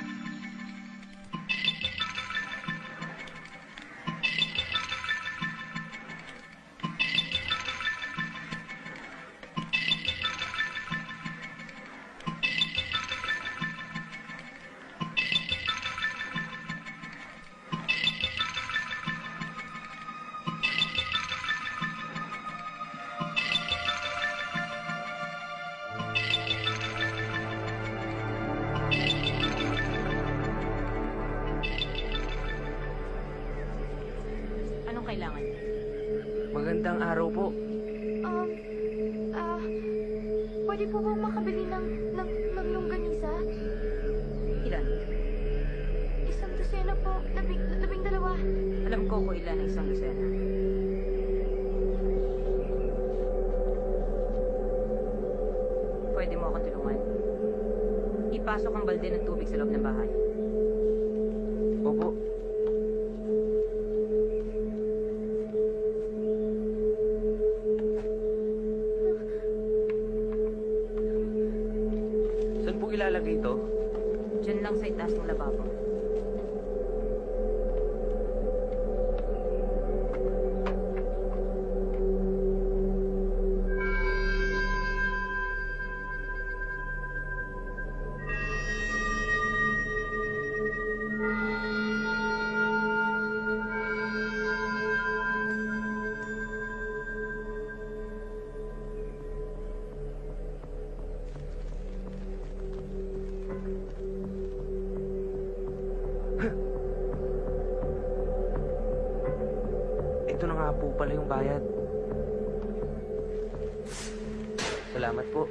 Kailangan. Magandang araw po. Pwede po bang makabili ng longganisa? Ilan? Isang dosena po. Labing dalawa. Alam ko kung ilan ang isang dosena. Pwede mo akong tulungan. Ipasok ang balde ng tubig sa loob ng bahay. Opo. Saan po ilalagay ito? Diyan lang sa itaas ng lababo. ito na nga po pala yung bayad. Salamat po.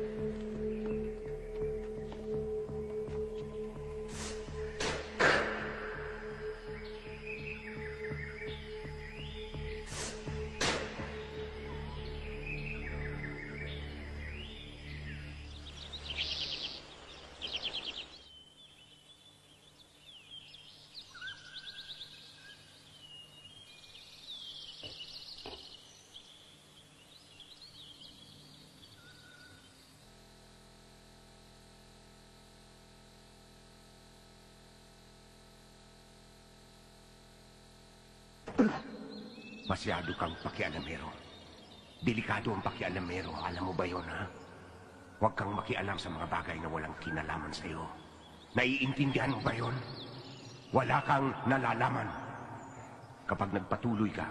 Masyado kang pakialamero. Delikado ang pakialamero. Alam mo ba yun, ha? Huwag kang makialam sa mga bagay na walang kinalaman sa'yo. Naiintindihan mo ba yun? Wala kang nalalaman. Kapag nagpatuloy ka,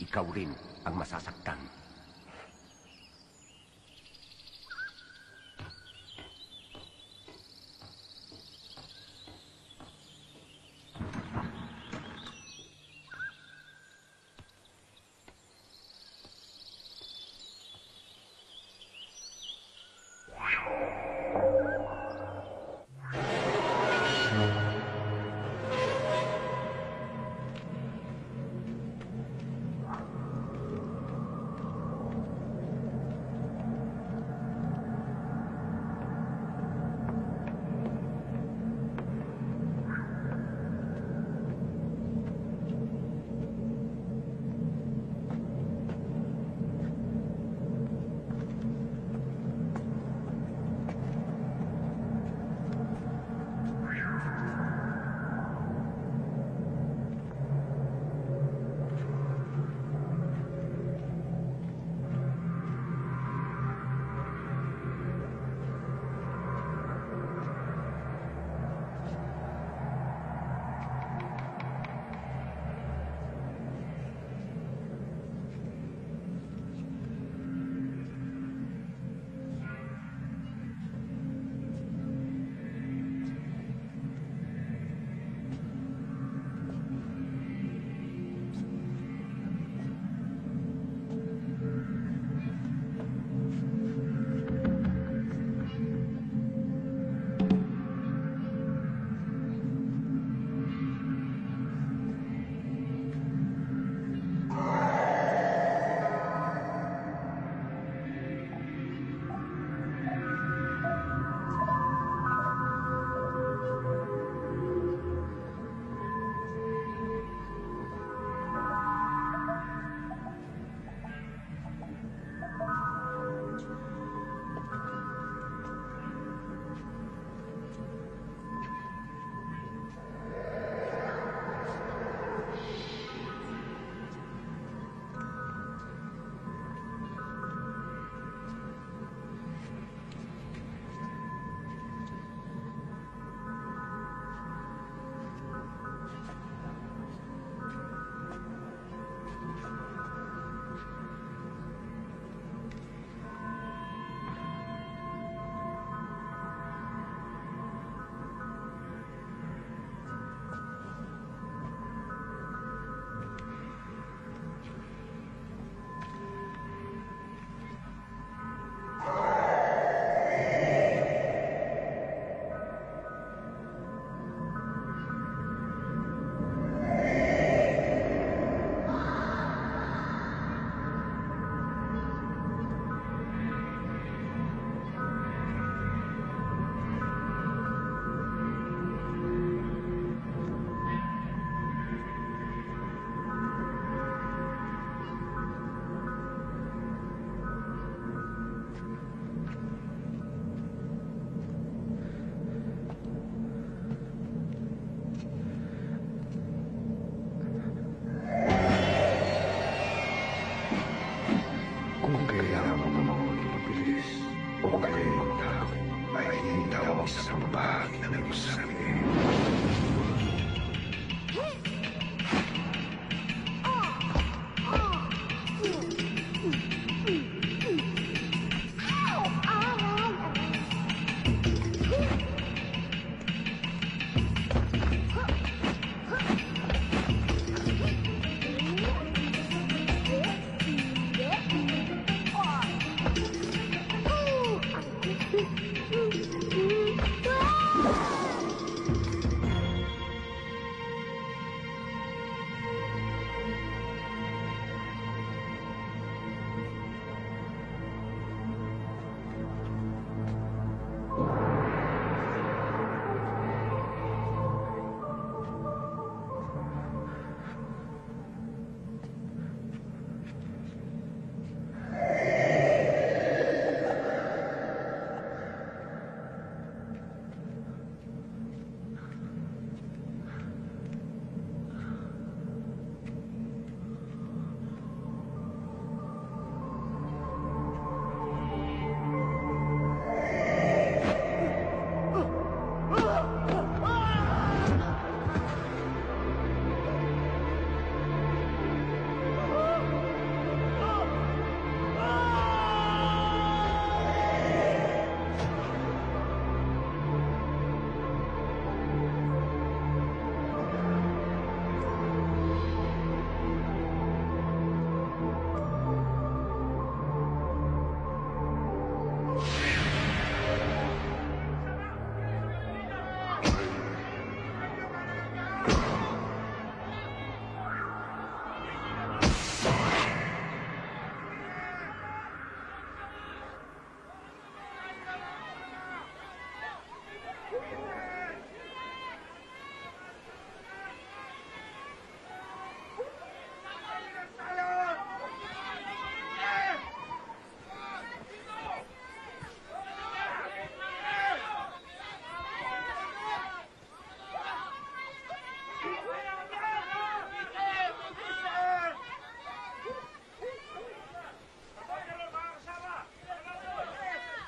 ikaw rin ang masasaktan.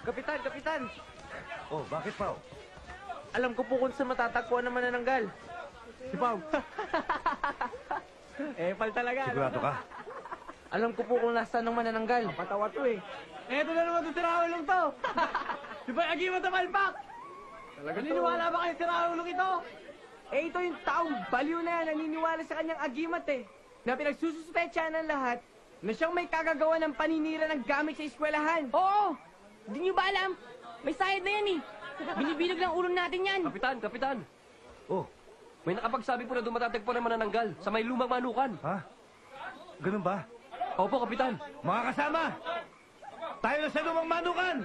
Kapitan, Kapitan! Oh, bakit, Pao? Alam ko po kung saan matatagpuan ng manananggal. Si Pao. Pal talaga. Sigurado ka? Alam ko po kung nasaan ng manananggal. Patawa to eh. Eto na naman itong siraulong to. Di ba agimat na palpak? Naniniwala ba kayo siraulong ito? Ito yung taong baliw na yan, naniniwala sa kanyang agimat eh. Na pinagsususpetsyahan ng lahat na siyang may kagagawa ng paninira ng gamit sa eskwelahan. Oo! Hindi nyo ba alam? May sayad na yan eh. Binibilog ng ulo natin yan. Kapitan, Kapitan. Oh. May nakapagsabi po na dumatatagpuan ng manananggal sa may lumang manukan. Ha? Ganun ba? Opo, Kapitan. Mga kasama! Tayo na sa lumang manukan!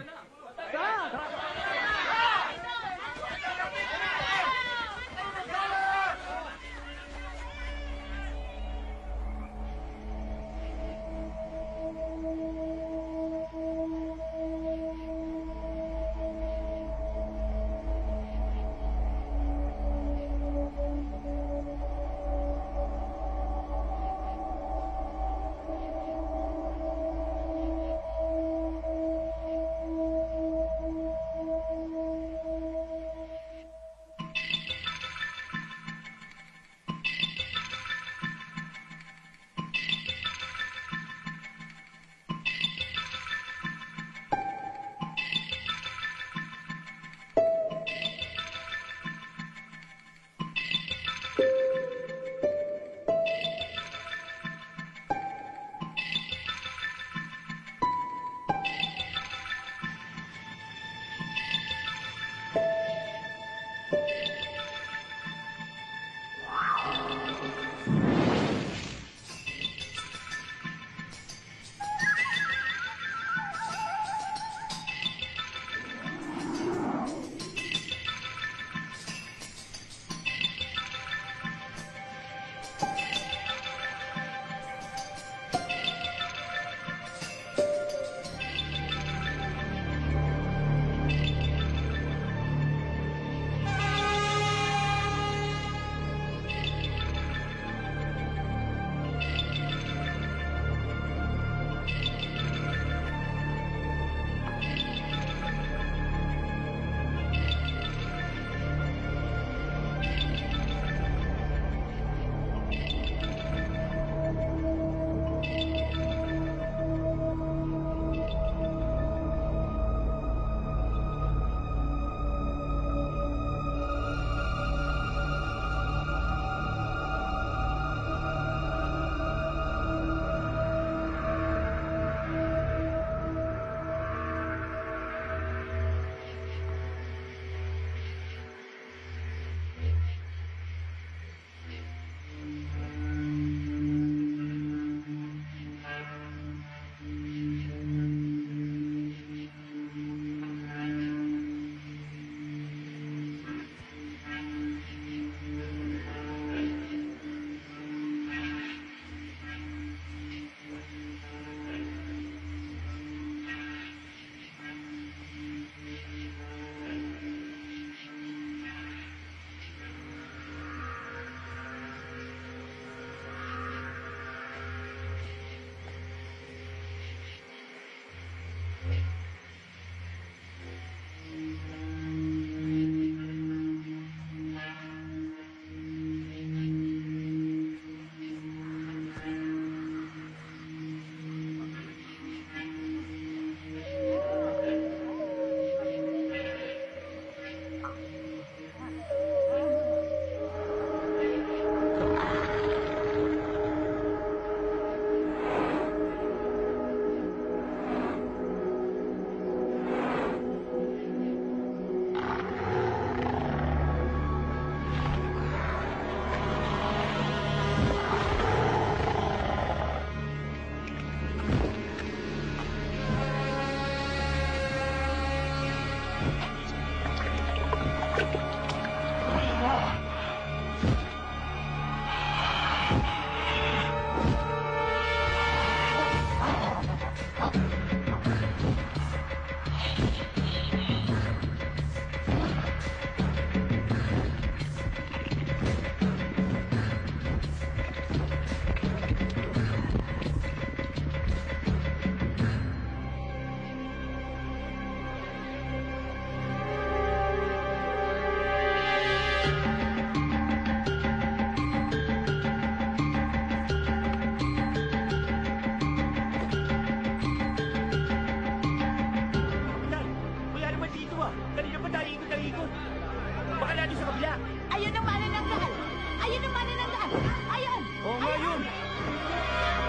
Ayun! Oo nga yun!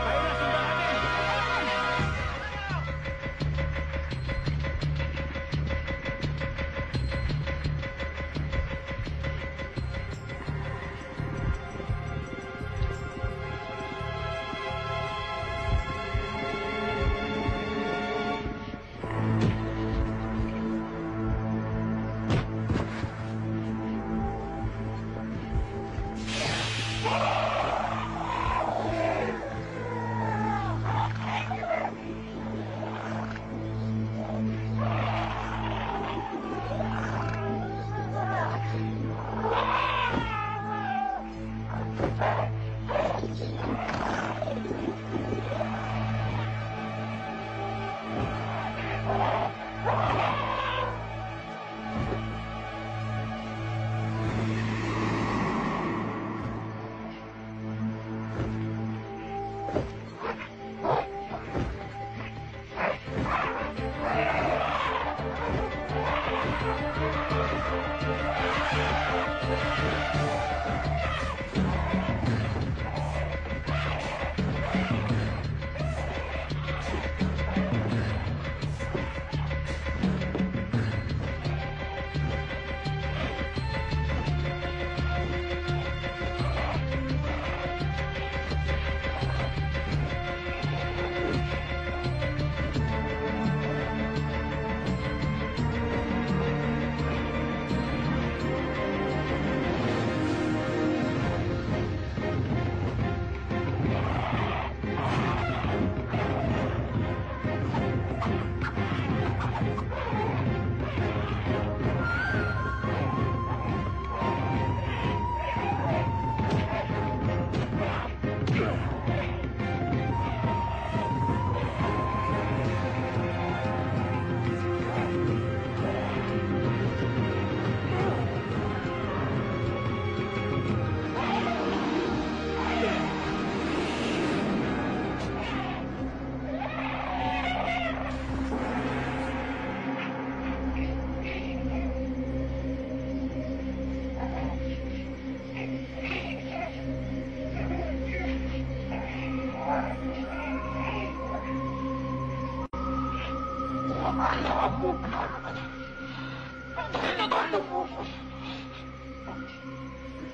Tayo na, sundan natin!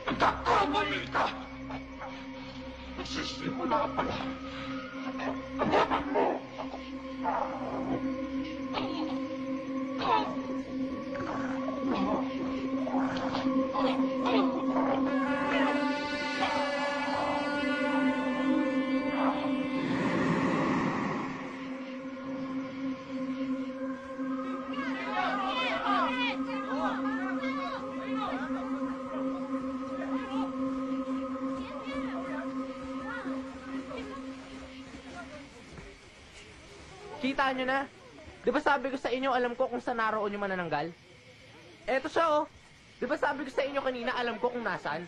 Nagkakamali ka! Nagsisimula pa lang. Abangan mo! Kita nyo na? Di ba sabi ko sa inyo, alam ko kung saan naroon yung manananggal? Eto siya, oh. Di ba sabi ko sa inyo kanina, alam ko kung nasaan?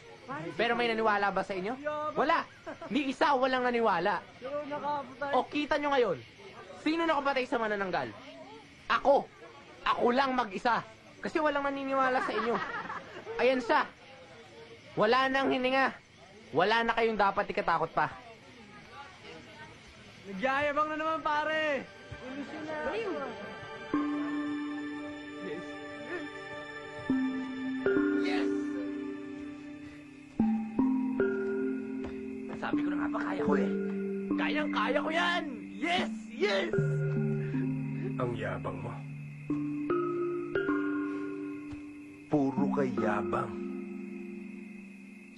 Pero may naniwala ba sa inyo? Wala. Ni isa walang naniwala. O kita nyo ngayon, sino nakapatay sa manananggal? Ako. Ako lang mag-isa. Kasi walang naniniwala sa inyo. Ayan siya. Wala nang hininga. Wala na kayong dapat ikatakot pa. Nagyayabang na naman, pare! Ilusyon na! Yes! Yes! Sabi ko na nga ba, kaya ko eh. Kayang-kaya ko yan! Yes! Yes! Ang yabang mo. Puro ka yabang.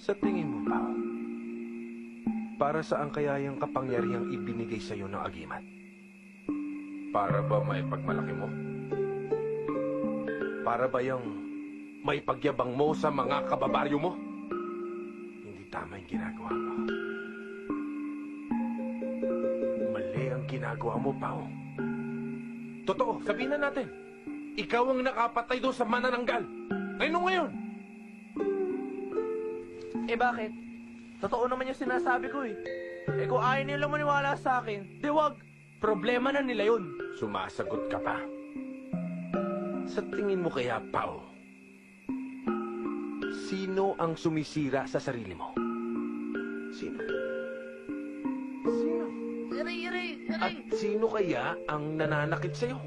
Sa tingin mo, Pao, para saan kaya yung kapangyarihang ibinigay sa iyo ng agimat? Para ba maipagmalaki mo? Para ba yung maipagyabang mo sa mga kababaryo mo? Hindi tama yung ginagawa mo. Mali ang ginagawa mo, Pao. Totoo, sabihin na natin. Ikaw ang nakapatay doon sa manananggal. Ngayon. Eh bakit? Totoo naman yung sinasabi ko eh. Eh kung ayaw nila maniwala sa akin, di wag. Problema na nila yun. Sumasagot ka pa. Sa tingin mo kaya, Pao, sino ang sumisira sa sarili mo? Sino? Sino? At sino kaya ang nananakit sa'yo?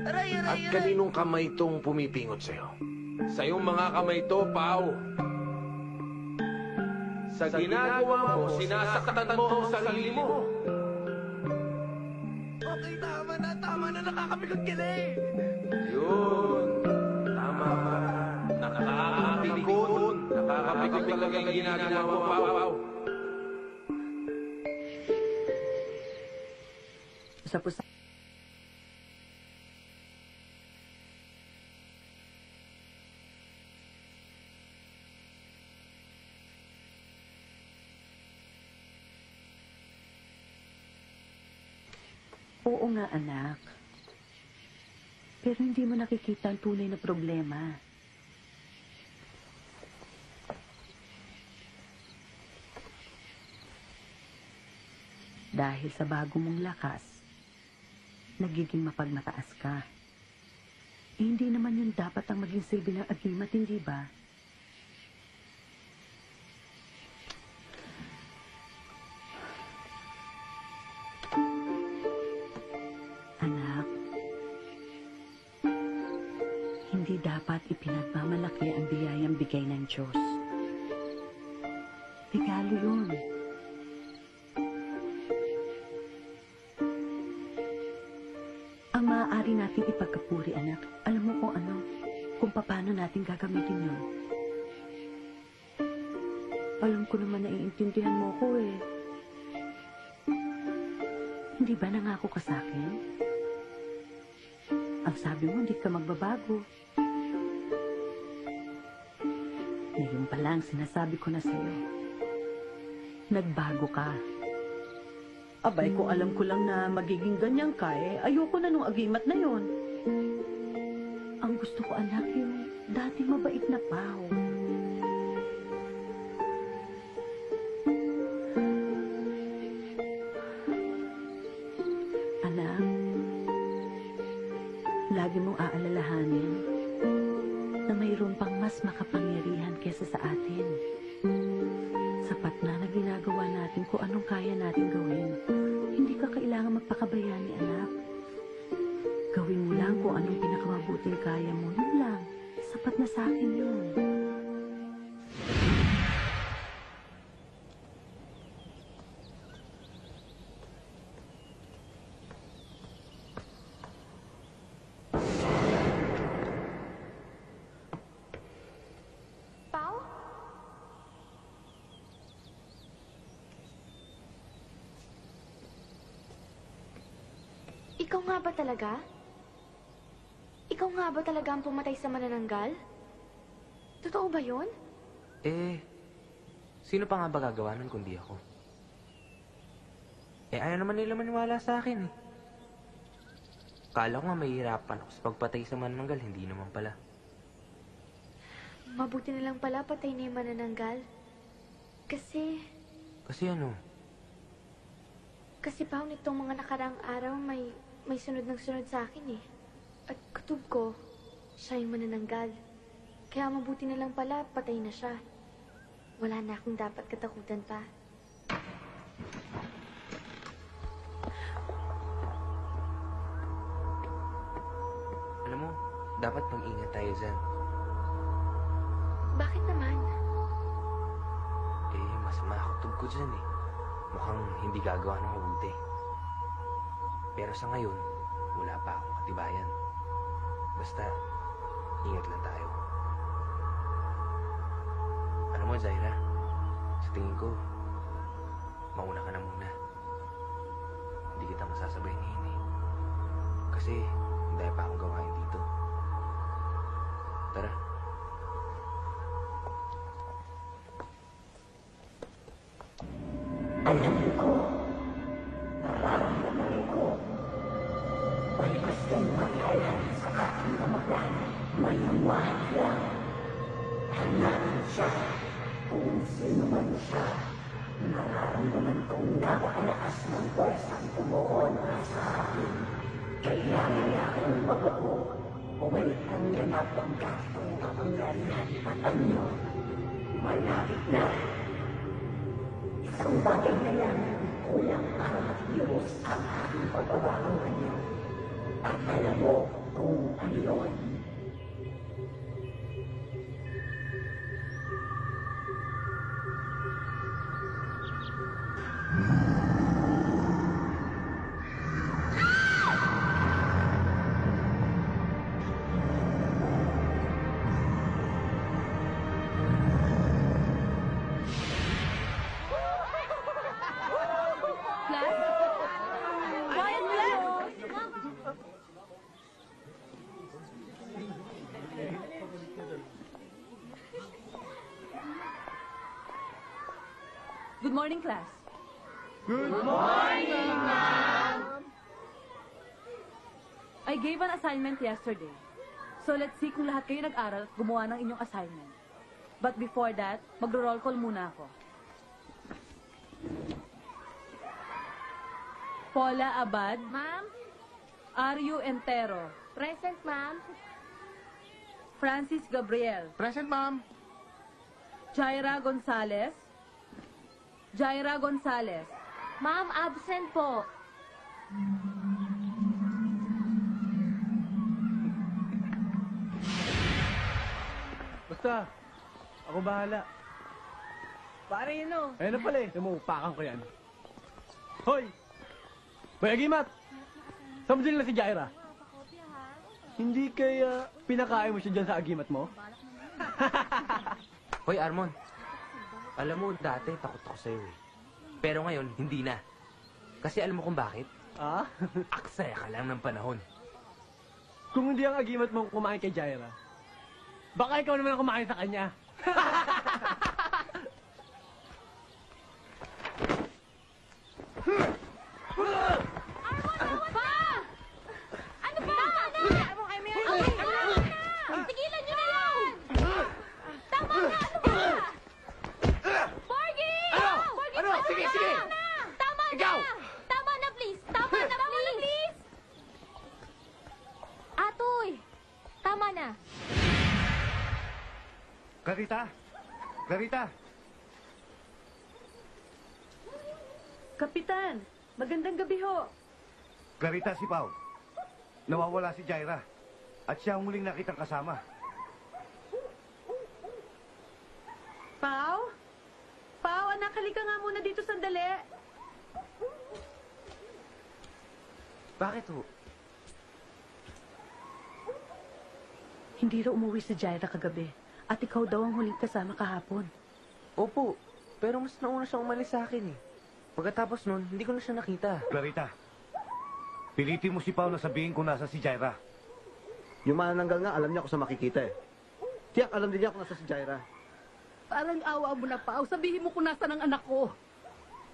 At kaninong kamay itong pumipingot sa'yo? Sa'yong mga kamay to, Pao. Sa ginagawa mo, sinasaktan mo ang sarili mo. Okay, tama na, nakakabigot ka na eh. Yun. Tama ka. Nakakapikon. Nakakapikon talaga ang ginagawa mo, Pao. Sa pusa. Oo nga, anak. Pero hindi mo nakikita ang tunay na problema. Dahil sa bago mong lakas, nagiging mapagmataas ka. Hindi naman yun dapat ang maging silbi ng agimat, hindi ba? Anak, hindi dapat ipinagmamalaki ang biyayang bigay ng Diyos. Regalo yun. Ang maaari nating ipagkapuri, anak, alam mo kung ano, kung paano natin gagamitin yun. Alam ko naman naiintindihan mo ko eh. Hindi ba nangako ka sa akin? Ang sabi mo, hindi ka magbabago. Ngayon pa lang, sinasabi ko na sa'yo. Nagbago ka. Abay, kung alam ko lang na magiging ganyan ka eh, ayoko na nung agimat na yon. Ang gusto ko, anak, yung dati mabait na Pao. Anak, lagi mong aalalahanin na mayroon pang mas makapangyarihan kesa sa atin. Sapat na ginagawa natin kung anong kaya natin gawin. Hindi ka kailangan magpakabayani, anak. Gawin mo lang kung anong pinakamabuting kaya mo. Yun lang. Sapat na sa akin yun. Pao? Ikaw nga ba talaga? Ikaw nga ba talaga ang pumatay sa manananggal? Totoo ba yun? Sino pa nga ba gagawa nun kundi ako? Ayaw naman nila maniwala sa akin eh. Kala ko nga mahihirapan ako sa pagpatay sa manananggal, hindi naman pala. Mabuti na lang pala patay na yung manananggal. Kasi ano? Kasi Pao, nitong mga nakaraang araw may sunod ng sunod sa akin eh. At kutob ko, siya yung manananggal. Kaya mabuti na lang pala patay na siya. Wala na akong dapat katakutan pa. Alam mo, dapat mag-ingat tayo dyan. Bakit naman? Masama kutob ko dyan eh. Mukhang hindi gagawa ng mabuti. Pero sa ngayon, wala pa akong katibayan. Basta, ingat lang tayo. Alam mo, Zaira, sa tingin ko, mauna ka na muna. Hindi kita masasabay ngayon eh. Kasi, hindi pa akong gawain dito. Tara. Alam ko, nararamdaman ko, may gustong mag-alam sa aking kamaglan, may umahat lang. Hanapin siya, kung sino man siya, nararamdaman kong napakalakas ng pwersang tumuon sa akin. Kailangan niya akong magawa, bumalik ang ganap ang gastong kapangyarihan at anyo. Malapit na. Isang bagay na yan, kulang para matiyos ang aking pagbabago ngayon. At alam mo kung ano yun. Good morning, class. Good morning, ma'am! I gave an assignment yesterday. So let's see kung lahat kayo nag-aral at gumawa ng inyong assignment. But before that, magro-roll call muna ako. Paula Abad. Ma'am? Aryu Entero. Present, ma'am. Francis Gabriel. Present, ma'am. Jaira Gonzalez. Jaira Gonzalez. Ma'am, absent po. Basta, ako bahala. Pare yun o. Ayun na pala eh, umuupakan ko yan. Hoy! Hoy, Agimat! Saan mo na si Jaira? Hindi kaya pinakain mo siya dyan sa agimat mo? Hoy, Armon. Alam mo, dati takot ako sa'yo eh. Pero ngayon, hindi na. Kasi alam mo kung bakit? Ah? Aksaya ka lang ng panahon. Kung hindi ang agimat mong kumain kay Jaira, baka ikaw naman ang kumain sa kanya. Ano ba? Tigilan niyo na yan! Tama na! Ano ba? Porgy! Porgy, Ano? Sige, tama sige! na! Tama na! Ikaw! Tama na, please! Tama na, please! Atoy! Tama na! Clarita! Clarita! Kapitan, magandang gabi ho. Clarita, si Pao. Nawawala si Jaira. At siya ang muling nakitang kasama. Pao? Pao, anak, halika nga muna dito sandali. Bakit ho? Hindi raw umuwi si Jaira kagabi. At ikaw daw ang huling kasama kahapon. Opo, pero mas nauna siyang umalis sa akin eh. Pagkatapos nun, hindi ko na siya nakita. Clarita, pilitin mo si Pao na sabihin kung nasa si Jaira. Yung manananggal nga, alam niya kung saan makikita eh. Tiyak, alam din niya kung nasa si Jaira. Parang awa mo na, Pao. Sabihin mo kung nasa ng anak ko.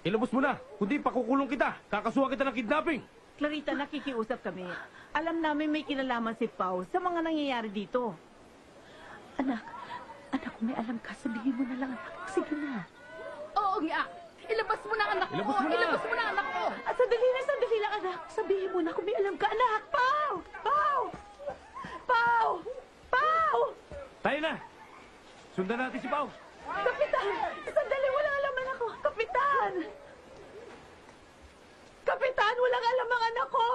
Ilabos mo na. Kundi pakukulong kita. Kakasuha kita ng kidnapping. Clarita, nakikiusap kami. Alam namin may kinalaman si Pao sa mga nangyayari dito. Anak, kung may alam ka, sabihin mo na lang, anak. Sige na. Oo nga. Ilabas mo na ang anak ko. Ilabas mo na. Ilabas mo na ang anak ko. At sandali lang, anak. Sabihin mo na kung may alam ka, anak. Pao! Pao! Pao! Pao! Tayo na! Sundan natin si Pao! Kapitan! Sandali, walang alaman ako. Kapitan! Kapitan, walang alam ang anak ko!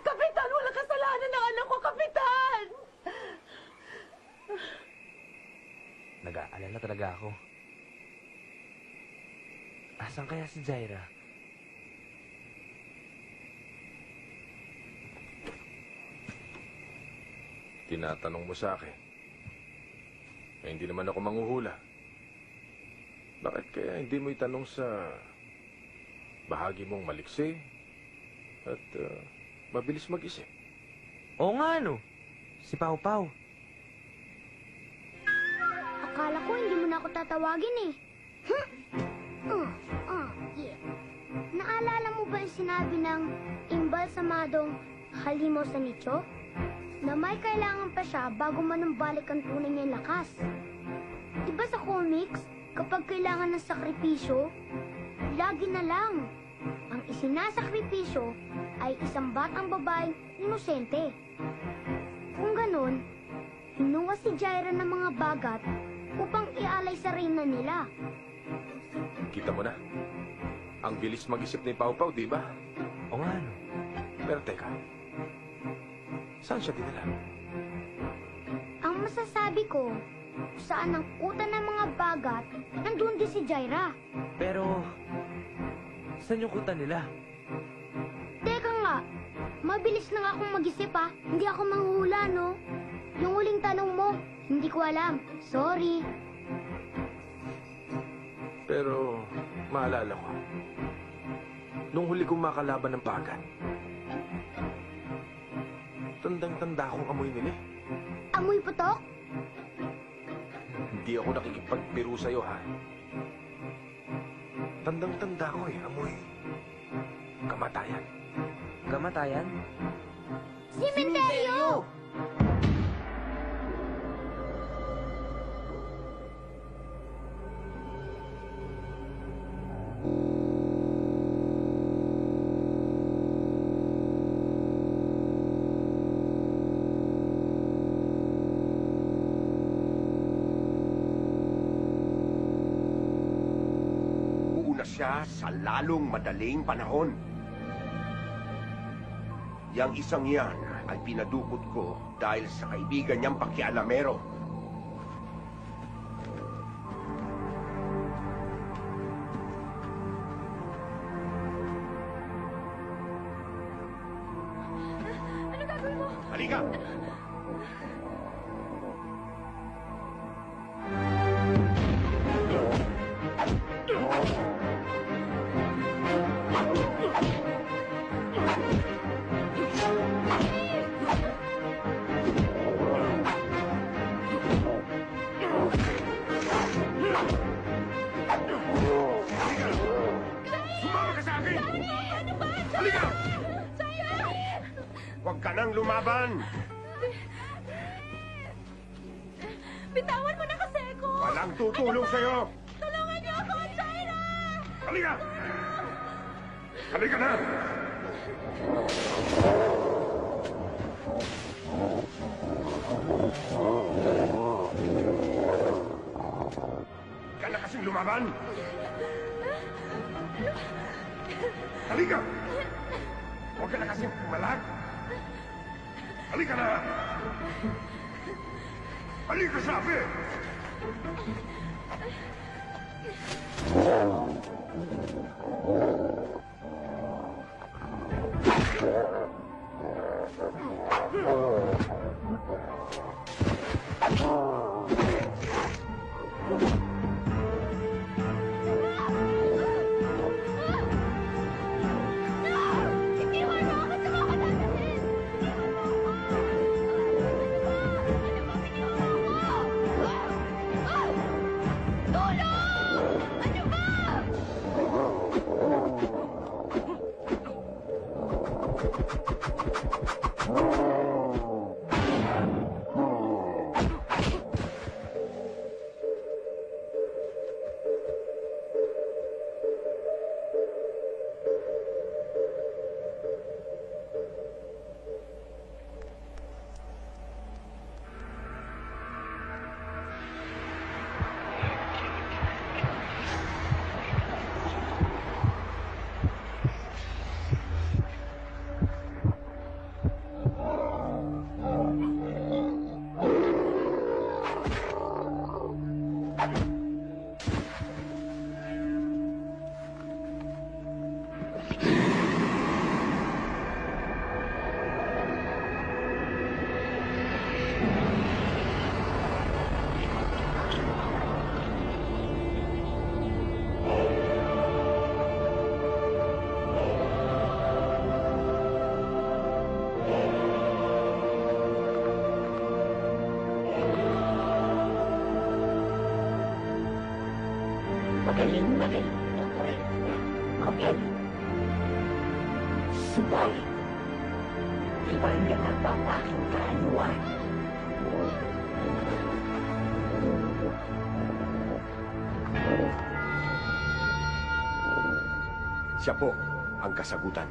Kapitan, walang kasalanan ng anak ko, Kapitan! Nag-aalala talaga ako. Asan kaya si Jaira? Tinatanong mo sa akin. Eh, hindi naman ako manghuhula. Bakit kaya hindi mo itanong sa bahagi mong maliksi at mabilis mag-isip? Oo nga, no? Si Pao Pao. Akala ko hindi mo na ako tatawagin eh. Yeah. Naalala mo ba yung sinabi ng imbalsamadong Halimo sa Nicho? Na may kailangan pa siya bago manumbalik ang tunay niyang lakas. Diba sa comics, kapag kailangan ng sakripisyo, lagi na lang. Ang isinasakripisyo ay isang batang babaeng inosente. Kung ganun, hinuha si Jaira ng mga bagat upang ialay sa reyna nila. Kita mo na. Ang bilis mag-isip ni Pau Pau, di ba? O nga, ano? Pero teka, saan siya dinala? Ang masasabi ko, saan ang kuta ng mga bagat, nandun din si Jaira. Pero, saan yung kuta nila? Teka nga, mabilis na nga akong mag-isip ah. Hindi ako manghuhula, no? Yung huling tanong mo, hindi ko alam. Sorry. Pero, maalala ko, nung huli kong makalaban ng bagat, tandang-tanda akong amoy nila eh. Amoy putok? Hindi ako nakikipagbiro sa'yo, ha? Tandang-tanda ko eh, amoy kamatayan. Kamatayan? Simenteryo! Siya sa lalong madaling panahon. Yang isang yan ay pinadukot ko dahil sa kaibigan niyang pakialamero. Ano gagawin mo? Halika! Huwag ka nang lumaban! Bitawan mo na kasi ako! Walang tutulong sa'yo! Tulungan niyo ako, Jaira! Halika! Halika na! Ka na kasing lumaban! Halika! Huwag ka na kasing pumalag! Halika na! Halika, sabi! Magaling. Magaling. Subalit, iba rin ang nagpapaking kaanyuan. Siya po ang kasagutan.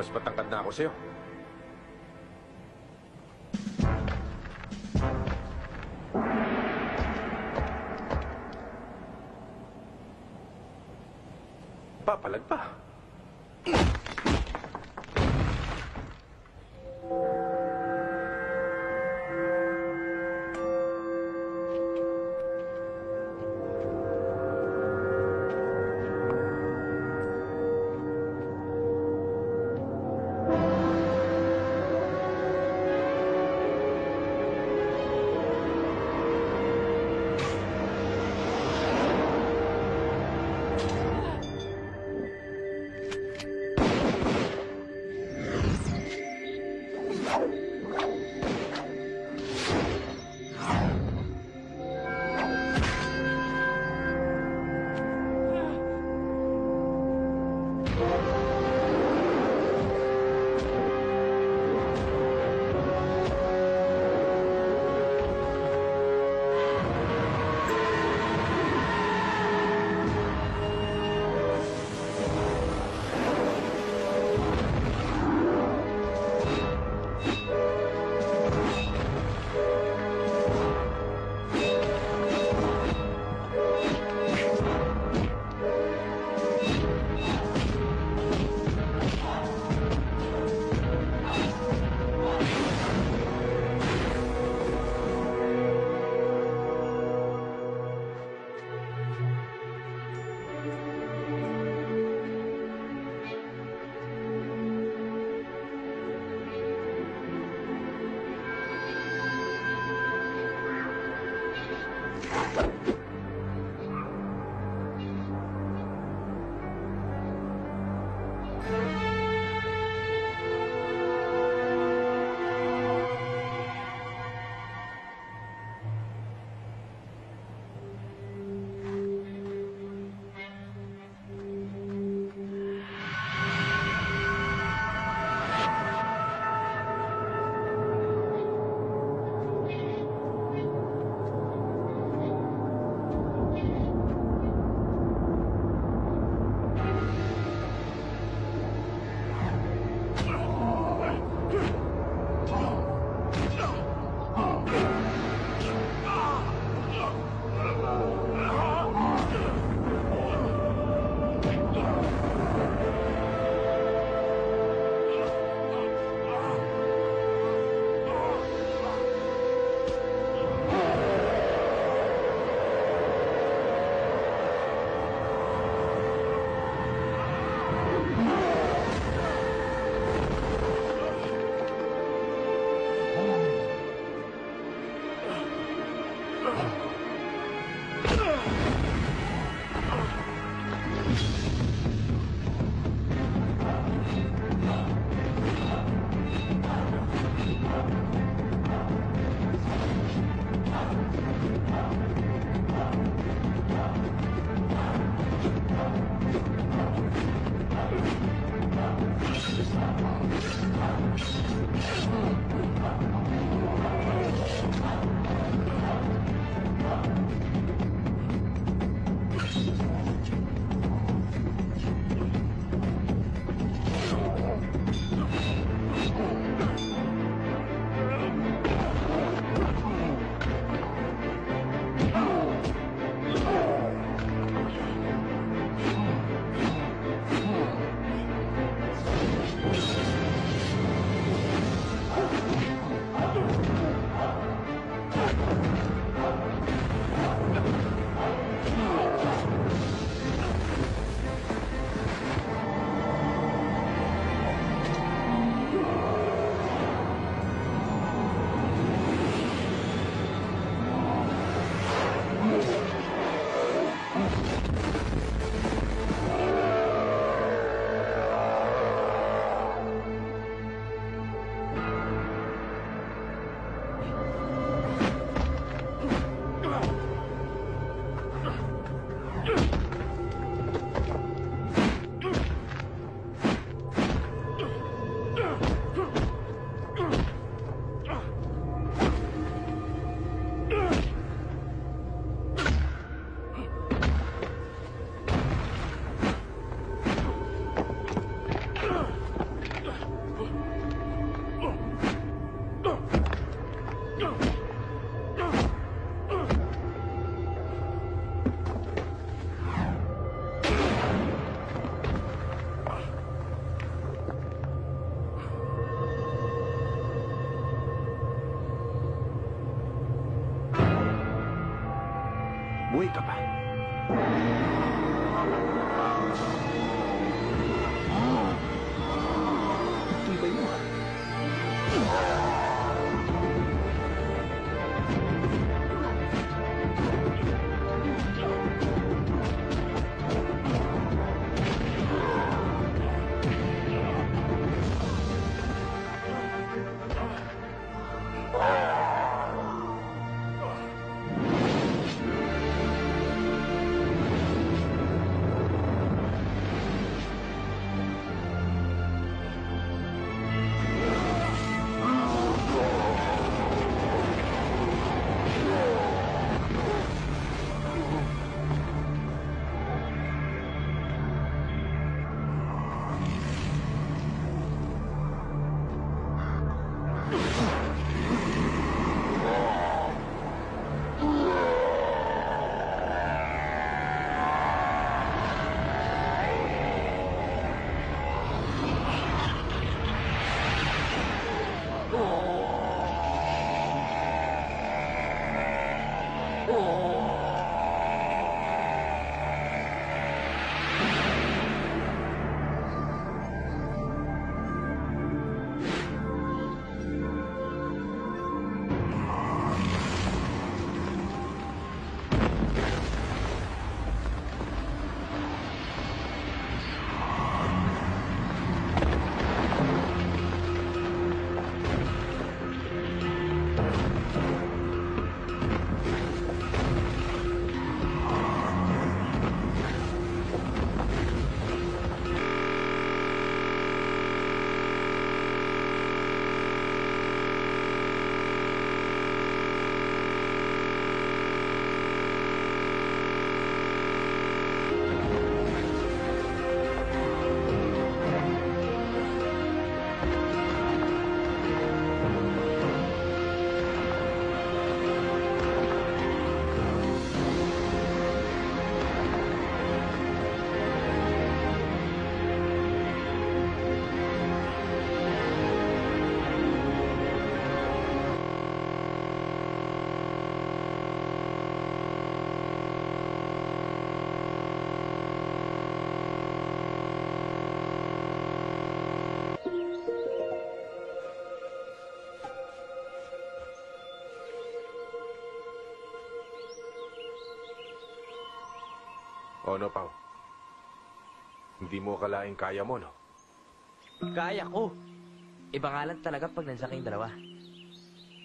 mas matangkad na ako sa'yo. Papalag pa. Buhay ka pa. Tibay mo ha. O no, Pao? Hindi mo akalaing kaya mo, no? Kaya ko. Iba nga lang talaga pag nandiyan kayong dalawa.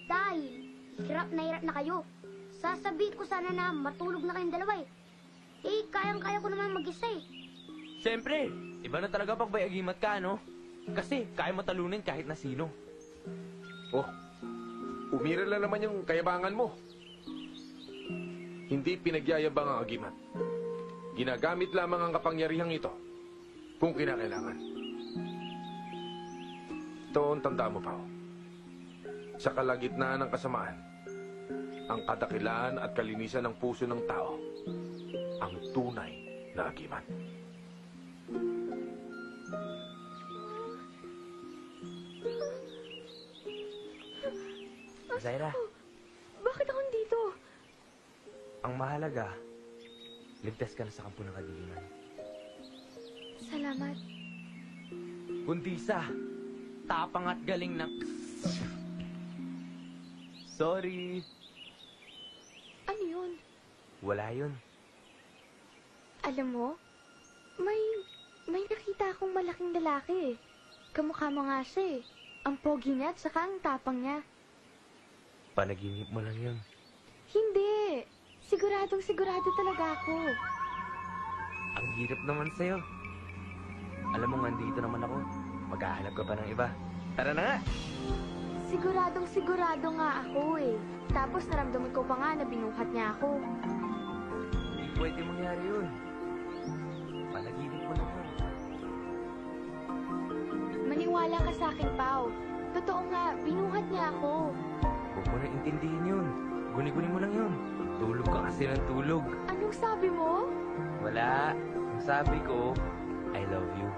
Dahil hirap na kayo. Sasabihin ko sana na matulog na kayong dalawa eh. Eh, kayang-kaya ko naman mag-isa eh. Siyempre, iba na talaga pag may agimat ka, no? Kasi kaya mo talunin kahit na sino. Oh, umira lang naman yung kayabangan mo. Hindi pinagyayabang ang agimat. Ginagamit lamang ang kapangyarihang ito kung kinakailangan. Ito ang tandaan mo, Pao. Sa kalagitnaan ng kasamaan, ang kadakilaan at kalinisan ng puso ng tao ang tunay na agimat. Zaira, Bakit ako dito? ang mahalaga, ligtas ka na sa kampo ng kadiliman. Salamat. Kuntisa, tapang at galing ng... Sorry. Ano yun? Wala yun. Alam mo, may nakita akong malaking lalaki eh. Kamukha mo nga siya eh. Ang pogi niya at saka ang tapang niya. Panaginip mo lang yun. Hindi. Siguradong sigurado talaga ako. Ang hirap naman sa'yo. Alam mo, nandito naman ako. Maghahanap ka pa ng iba. Tara na nga! Siguradong sigurado nga ako eh. Tapos naramdaman ko pa nga na binuhat niya ako. Hindi pwede mangyari yun. Panaginip mo naman. Maniwala ka sa akin, Pao. Totoo nga, binuhat niya ako. Huwag mo na intindihin yun. Guni-guni mo lang yun. Tulog ka kasi ng tulog. Anong sabi mo? Wala. Ang sabi ko, I love you.